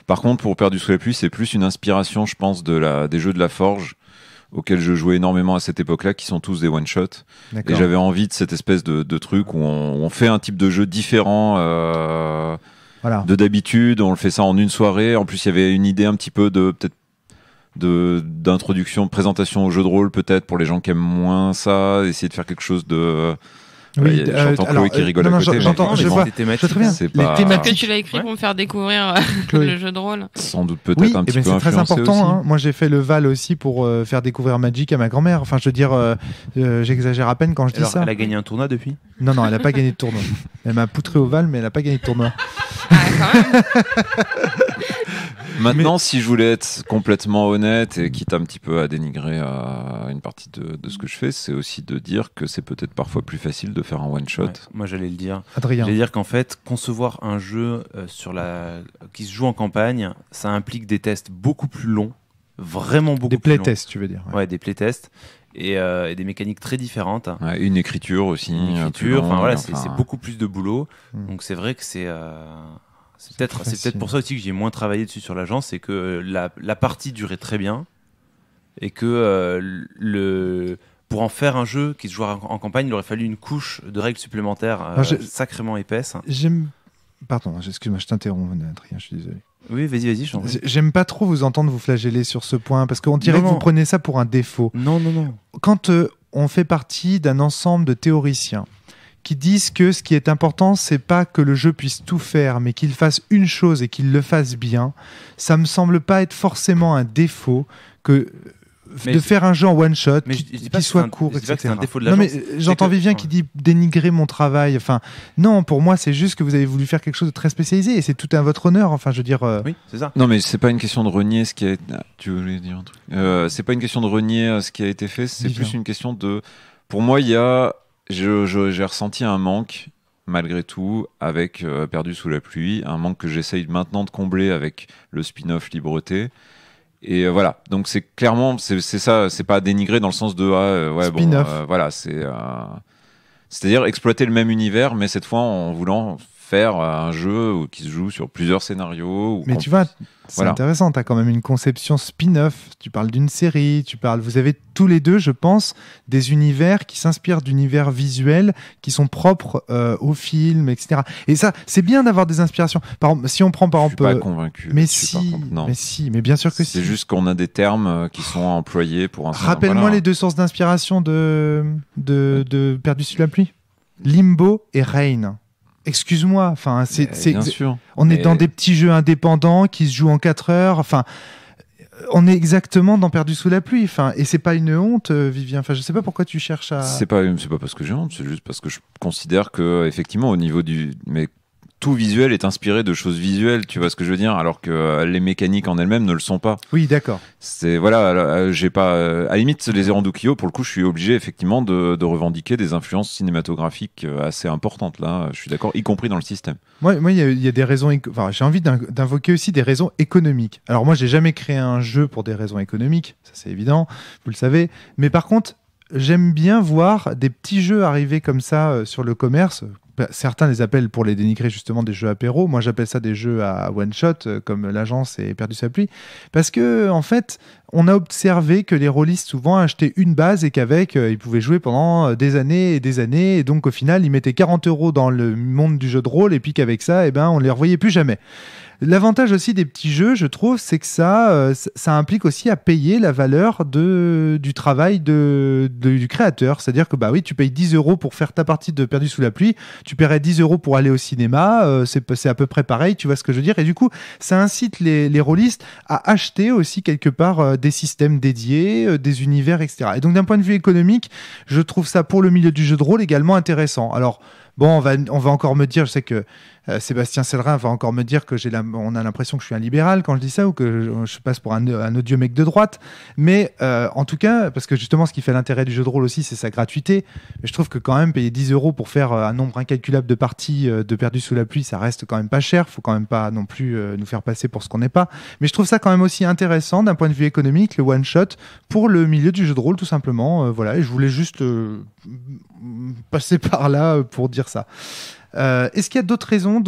Par contre pour Perdu sous la pluie c'est plus une inspiration je pense des jeux de la Forge auxquels je jouais énormément à cette époque-là, qui sont tous des one-shot. Et j'avais envie de cette espèce de truc où on fait un type de jeu différent de d'habitude, on le fait ça en une soirée. En plus, il y avait une idée un petit peu d'introduction, de présentation au jeu de rôle, peut-être, pour les gens qui aiment moins ça, essayer de faire quelque chose de Oui, j'entends Chloé qui rigole à côté. J'entends, je vois très bien. Les thématiques que tu l'as écrit pour me faire découvrir le jeu de rôle. Sans doute peut-être un petit peu c'est très important. Hein. Moi, j'ai fait le Val aussi pour faire découvrir Magic à ma grand-mère. Enfin, je veux dire, j'exagère à peine quand je dis ça. Elle a gagné un tournoi depuis ? Non, elle n'a pas gagné de tournoi. Elle m'a poutré au Val, mais elle n'a pas gagné de tournoi. Ah, quand même. Maintenant, si je voulais être complètement honnête et quitte un petit peu à dénigrer une partie de ce que je fais, c'est aussi de dire que c'est peut-être parfois plus facile de faire un one-shot. Ouais, moi, j'allais le dire. Adrien. J'allais dire qu'en fait, concevoir un jeu qui se joue en campagne, ça implique des tests beaucoup plus longs, vraiment beaucoup plus longs. Des playtests, tu veux dire. Ouais, des playtests. Et des mécaniques très différentes. Ouais, une écriture aussi. C'est beaucoup plus de boulot. Donc c'est vrai que c'est peut-être pour ça aussi que j'ai moins travaillé dessus sur l'agence, c'est que la partie durait très bien et que pour en faire un jeu qui se joue en campagne, il aurait fallu une couche de règles supplémentaires sacrément épaisse. Pardon, excuse-moi, je t'interromps, Adrien, je suis désolé. Oui, vas-y, je t'en prie. J'aime pas trop vous entendre vous flageller sur ce point, parce qu'on dirait que vous prenez ça pour un défaut. Non. Quand on fait partie d'un ensemble de théoriciens qui disent que ce qui est important, c'est pas que le jeu puisse tout faire, mais qu'il fasse une chose et qu'il le fasse bien, ça me semble pas être forcément un défaut de faire un jeu en one shot qui soit court, etc. C'est un défaut de l'agence. Non, mais j'entends Vivien qui dit dénigrer mon travail. Enfin, non, pour moi, c'est juste que vous avez voulu faire quelque chose de très spécialisé et c'est tout à votre honneur. Enfin, je veux dire. Oui, c'est ça. Non, mais c'est pas une question de renier ce qui a. Tu voulais dire un truc c'est pas une question de renier ce qui a été fait. C'est plus une question de. Pour moi, j'ai ressenti un manque. Malgré tout, avec Perdu sous la pluie, un manque que j'essaye maintenant de combler avec le spin-off Libreté. Et voilà, donc c'est clairement, c'est ça, c'est pas dénigré dans le sens de spin-off. Voilà, c'est-à-dire exploiter le même univers, mais cette fois en voulant faire un jeu qui se joue sur plusieurs scénarios. Mais tu vois, c'est intéressant, tu as quand même une conception spin-off, tu parles d'une série, vous avez tous les deux, je pense, des univers qui s'inspirent d'univers visuels qui sont propres au film, etc. Et ça, c'est bien d'avoir des inspirations. Par exemple, si on prend par exemple... Je suis pas convaincu. Mais bien sûr que si. C'est juste qu'on a des termes qui sont employés pour un... Rappelle-moi les deux sources d'inspiration de Perdu sous la pluie. Limbo et Rain. Excuse-moi, enfin, bien sûr. On est dans des petits jeux indépendants qui se jouent en 4 heures. Enfin, on est exactement dans Perdu sous la pluie. Enfin, et c'est pas une honte, Vivien. Enfin, je sais pas pourquoi tu cherches à. C'est pas parce que j'ai honte, c'est juste parce que je considère que effectivement au niveau mais tout visuel est inspiré de choses visuelles, tu vois ce que je veux dire, alors que les mécaniques en elles-mêmes ne le sont pas. Oui, d'accord. C'est j'ai pas à la limite les Errandukio, pour le coup, je suis obligé effectivement de revendiquer des influences cinématographiques assez importantes là. Je suis d'accord, y compris dans le système. Moi, il y a des raisons. J'ai envie d'invoquer aussi des raisons économiques. Alors moi, j'ai jamais créé un jeu pour des raisons économiques, ça c'est évident, vous le savez. Mais par contre, j'aime bien voir des petits jeux arriver comme ça sur le commerce. Certains les appellent, pour les dénigrer, justement des jeux apéro. Moi, j'appelle ça des jeux à one shot, comme l'agence et Perdu sous la pluie, parce que en fait, on a observé que les rôlistes souvent achetaient une base et qu'avec, ils pouvaient jouer pendant des années et des années, et donc au final, ils mettaient 40 € dans le monde du jeu de rôle, et puis qu'avec ça, on les revoyait plus jamais. L'avantage aussi des petits jeux, je trouve, c'est que ça implique aussi à payer la valeur du travail du créateur. C'est-à-dire que oui, tu payes 10 € pour faire ta partie de Perdu sous la pluie, tu paierais 10 € pour aller au cinéma, c'est à peu près pareil, tu vois ce que je veux dire. Et du coup, ça incite les rôlistes à acheter aussi quelque part des systèmes dédiés, des univers, etc. Et donc d'un point de vue économique, je trouve ça pour le milieu du jeu de rôle également intéressant. Alors, bon, on va encore me dire, je sais que Sébastien Sellerin va encore me dire que on a l'impression que je suis un libéral quand je dis ça, ou que je passe pour un odieux mec de droite. Mais en tout cas, parce que justement, ce qui fait l'intérêt du jeu de rôle aussi, c'est sa gratuité. Mais je trouve que quand même, payer 10 € pour faire un nombre incalculable de parties de Perdu sous la pluie, ça reste quand même pas cher. Faut quand même pas non plus nous faire passer pour ce qu'on n'est pas. Mais je trouve ça quand même aussi intéressant d'un point de vue économique, le one-shot, pour le milieu du jeu de rôle, tout simplement. Voilà, et je voulais juste passer par là pour dire ça. Est-ce qu'il y a d'autres raisons,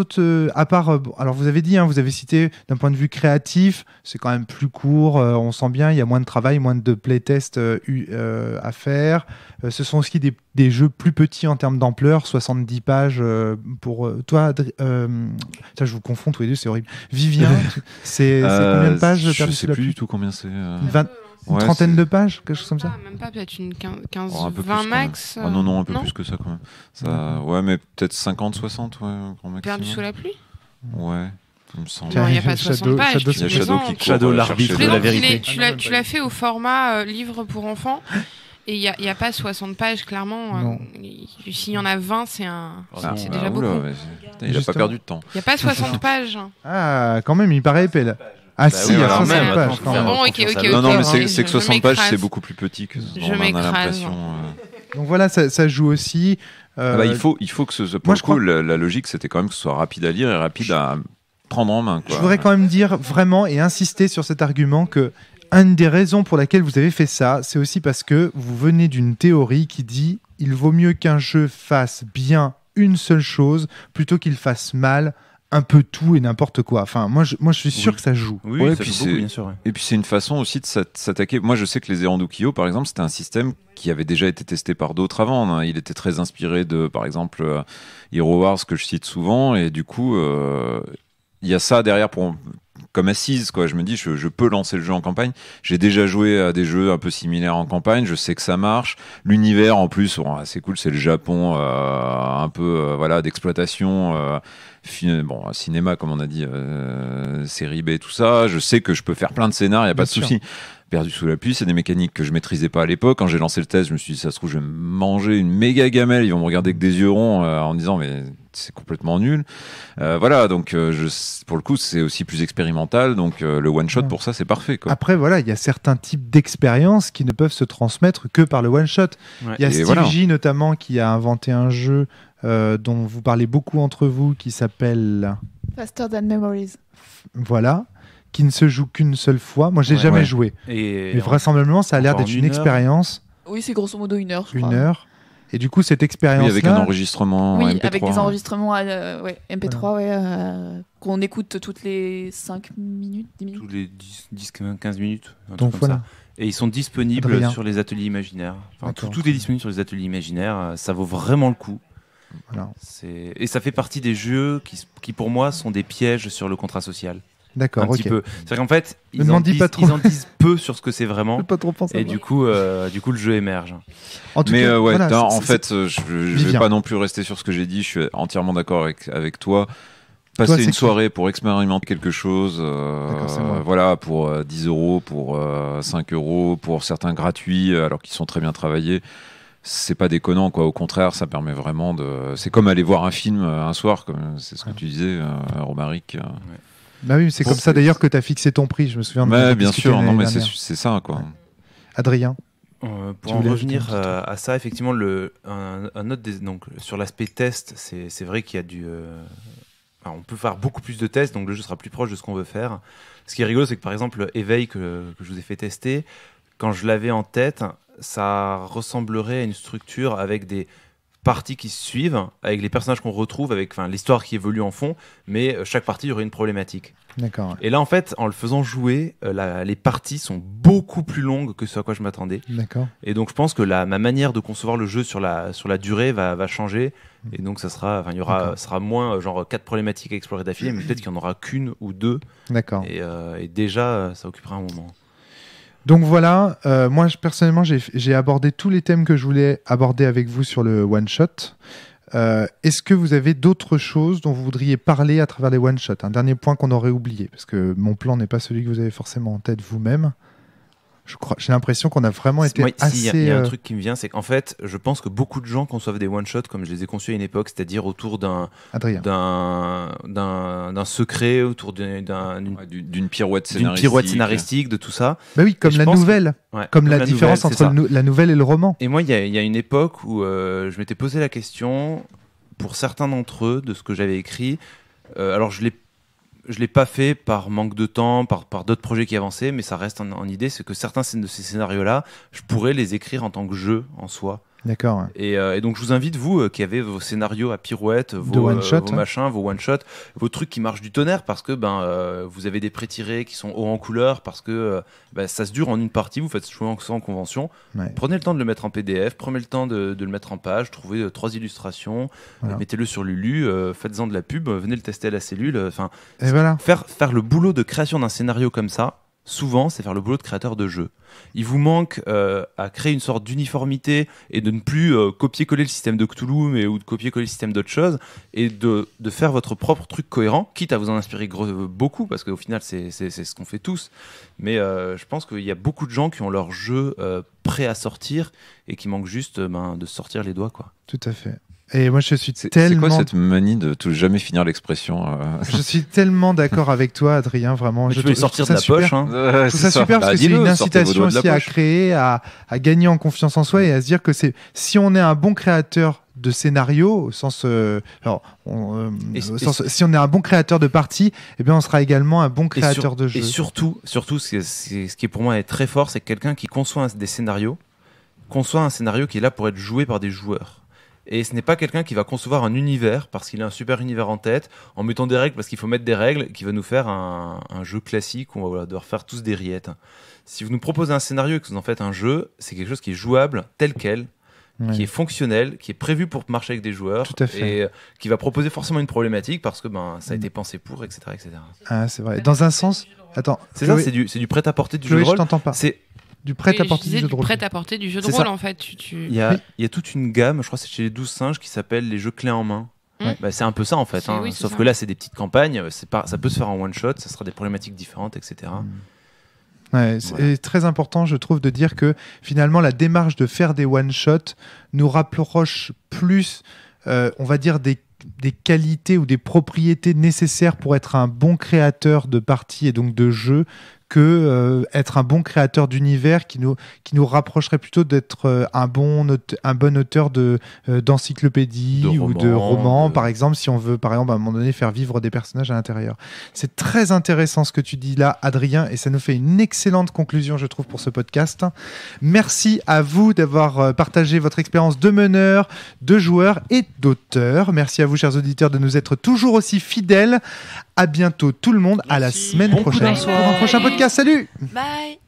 à part alors vous avez dit, vous avez cité d'un point de vue créatif, c'est quand même plus court, on sent bien, il y a moins de travail, moins de playtest à faire. Ce sont aussi des jeux plus petits en termes d'ampleur, 70 pages pour toi. Ça, je vous confonds tous les deux, c'est horrible. Vivien, c'est combien de pages? Je sais plus du tout combien c'est. Une trentaine de pages, quelque chose comme ça. Même pas, peut-être une 15-20 max. Non, un peu plus que ça quand même. Ça, ouais, mais peut-être 50-60, grand maximum. Perdu sous la pluie. Ouais. Il me semble. Non, il n'y a pas 60 pages. Shadow l'arbitre de la vérité. Tu l'as fait au format livre pour enfants. Et il n'y a pas 60 pages, clairement. S'il y en a 20, c'est déjà beaucoup. Il n'a pas perdu de temps. Il n'y a pas 60 pages. Ah, quand même, il paraît épais là. Ah si, il y a 60 pages. Non, mais c'est que 60 pages, c'est beaucoup plus petit que je m'écrase. Donc voilà, ça joue aussi. Il faut que pour le coup, la logique, c'était quand même que ce soit rapide à lire et rapide à prendre en main. Je voudrais quand même dire vraiment et insister sur cet argument que une des raisons pour laquelle vous avez fait ça, c'est aussi parce que vous venez d'une théorie qui dit il vaut mieux qu'un jeu fasse bien une seule chose plutôt qu'il fasse mal un peu tout et n'importe quoi. Enfin, moi, je suis sûr que ça joue. Oui, ça joue beaucoup, bien sûr. Ouais. Et puis, c'est une façon aussi de s'attaquer. Moi, je sais que les Erandukio, par exemple, c'était un système qui avait déjà été testé par d'autres avant. Il était très inspiré de, par exemple, Hero Wars, que je cite souvent. Et du coup, il y a ça derrière comme assise, quoi. Je me dis, je peux lancer le jeu en campagne. J'ai déjà joué à des jeux un peu similaires en campagne. Je sais que ça marche. L'univers, en plus, c'est cool. C'est le Japon, un peu, d'exploitation. Cinéma, comme on a dit, série B, tout ça. Je sais que je peux faire plein de scénars. Il y a pas de souci. Perdu sous la pluie, c'est des mécaniques que je maîtrisais pas à l'époque. Quand j'ai lancé le test, je me suis dit, ça se trouve, je vais me manger une méga gamelle. Ils vont me regarder avec des yeux ronds en disant, mais c'est complètement nul. Donc pour le coup, c'est aussi plus expérimental. Donc le one-shot, pour ça, c'est parfait, quoi. Après, voilà, il y a certains types d'expériences qui ne peuvent se transmettre que par le one-shot. Il y a Steve J, notamment, qui a inventé un jeu dont vous parlez beaucoup entre vous, qui s'appelle... Faster Than Memories. Voilà. Qui ne se joue qu'une seule fois. Moi, j'ai jamais joué. Mais vraisemblablement, ça a l'air d'être une expérience. Oui, c'est grosso modo 1 heure, je crois. 1 heure. Et du coup, cette expérience-là... Oui, avec un enregistrement MP3. Avec des enregistrements MP3, qu'on écoute toutes les 5 minutes, 10 minutes. Toutes les 10-15 minutes. Donc voilà. Ça. Et ils sont disponibles sur les ateliers imaginaires. Enfin, tout est disponible sur les ateliers imaginaires. Ça vaut vraiment le coup. Voilà. Et ça fait partie des jeux qui, pour moi, sont des pièges sur le contrat social. D'accord, un petit peu. C'est-à-dire qu'en fait, ils en disent peu sur ce que c'est vraiment. Pas trop et du coup, le jeu émerge. En fait, je vais pas non plus rester sur ce que j'ai dit. Je suis entièrement d'accord avec toi. Passer une soirée pour expérimenter quelque chose, pour 10 €, pour 5 €, pour certains gratuits, alors qu'ils sont très bien travaillés. C'est pas déconnant, quoi. Au contraire, ça permet vraiment de. C'est comme aller voir un film un soir, comme c'est ce que tu disais, Romaric. Bah oui, c'est comme ça d'ailleurs que tu as fixé ton prix, je me souviens. Bien sûr, non, mais c'est ça, quoi. Ouais. Adrien, pour en revenir à ça, effectivement, un autre donc sur l'aspect test, c'est vrai qu'il y a on peut faire beaucoup plus de tests, donc le jeu sera plus proche de ce qu'on veut faire. Ce qui est rigolo, c'est que par exemple, Éveil, que je vous ai fait tester, quand je l'avais en tête, ça ressemblerait à une structure avec des parties qui se suivent, avec les personnages qu'on retrouve, avec l'histoire qui évolue en fond, mais chaque partie, il y aurait une problématique. D'accord. Et là, en fait, en le faisant jouer, les parties sont beaucoup plus longues que ce à quoi je m'attendais. D'accord. Et donc, je pense que ma manière de concevoir le jeu sur la durée va changer. Et donc, ça sera moins 4 problématiques à explorer d'affilée, mais peut-être qu'il n'y en aura qu'une ou deux. D'accord. Et déjà, ça occupera un moment. Donc voilà, moi personnellement j'ai abordé tous les thèmes que je voulais aborder avec vous sur le one shot. Est-ce que vous avez d'autres choses dont vous voudriez parler à travers les one shots? Un dernier point qu'on aurait oublié, parce que mon plan n'est pas celui que vous avez forcément en tête vous-même. J'ai l'impression qu'on a vraiment été assez... Il y a un truc qui me vient, c'est qu'en fait, je pense que beaucoup de gens conçoivent des one-shots comme je les ai conçus à une époque, c'est-à-dire autour d'un secret, autour d'une pirouette scénaristique, de tout ça. Bah oui, comme la nouvelle, comme la différence entre la nouvelle et le roman. Et moi, il y a une époque où je m'étais posé la question, pour certains d'entre eux, de ce que j'avais écrit. Alors, je l'ai pas fait par manque de temps, par d'autres projets qui avançaient, mais ça reste en idée, c'est que certains de ces scénarios-là, je pourrais les écrire en tant que jeu en soi. D'accord. Ouais. Et donc je vous invite, vous qui avez vos scénarios à pirouette, vos machins, vos one-shots, vos trucs qui marchent du tonnerre parce que vous avez des pré-tirés qui sont hauts en couleur, parce que ça se dure en une partie, vous faites jouer en convention. Ouais. Prenez le temps de le mettre en PDF, prenez le temps de le mettre en page, trouvez 3 illustrations, mettez-le sur Lulu, faites-en de la pub, venez le tester à la cellule. Voilà. Faire le boulot de création d'un scénario comme ça, souvent, c'est faire le boulot de créateur de jeu. Il vous manque à créer une sorte d'uniformité et de ne plus copier-coller le système de Cthulhu ou de copier-coller le système d'autres choses et de faire votre propre truc cohérent, quitte à vous en inspirer beaucoup, parce qu'au final, c'est ce qu'on fait tous. Mais je pense qu'il y a beaucoup de gens qui ont leur jeu prêt à sortir et qui manquent juste de sortir les doigts, quoi. Tout à fait. Et moi, je suis tellement... C'est quoi cette manie de jamais finir l'expression Je suis tellement d'accord avec toi, Adrien, vraiment. Je peux les sortir de la poche. Hein. Je trouve ça super parce que c'est une incitation aussi à créer, à gagner en confiance en soi et à se dire que si on est un bon créateur de scénario, au sens, si on est un bon créateur de partie, eh bien on sera également un bon créateur de jeu. Et surtout, ce qui pour moi est très fort, c'est quelqu'un qui conçoit un scénario qui est là pour être joué par des joueurs. Et ce n'est pas quelqu'un qui va concevoir un univers parce qu'il a un super univers en tête, en mettant des règles parce qu'il faut mettre des règles, qui va nous faire un jeu classique où on va devoir faire tous des rillettes. Si vous nous proposez un scénario et que vous en faites un jeu, c'est quelque chose qui est jouable tel quel, qui est fonctionnel, qui est prévu pour marcher avec des joueurs, et qui va proposer forcément une problématique parce que ça a été pensé pour, etc. etc. Ah, c'est vrai. Dans un sens... Attends, c'est ça, c'est du prêt-à-porter du jeu de rôle. Je t'entends pas. C'est du prêt-à-porter du jeu de rôle. Prêt-à-porter du jeu de rôle, en fait. Il y a toute une gamme, je crois que c'est chez les 12 singes, qui s'appelle les jeux clés en main. C'est un peu ça, en fait. Sauf que là, c'est des petites campagnes, ça peut se faire en one-shot, ça sera des problématiques différentes, etc. C'est très important, je trouve, de dire que finalement, la démarche de faire des one-shots nous rapproche plus, on va dire, des qualités ou des propriétés nécessaires pour être un bon créateur de parties et donc de jeux que être un bon créateur d'univers qui nous rapprocherait plutôt d'être un bon auteur d'encyclopédie ou de romans, par exemple, si on veut, par exemple, à un moment donné, faire vivre des personnages à l'intérieur. C'est très intéressant ce que tu dis là, Adrien, et ça nous fait une excellente conclusion, je trouve, pour ce podcast. Merci à vous d'avoir partagé votre expérience de meneur, de joueur et d'auteur. Merci à vous, chers auditeurs, de nous être toujours aussi fidèles. À bientôt tout le monde, à la semaine prochaine pour un prochain podcast. Salut. Bye.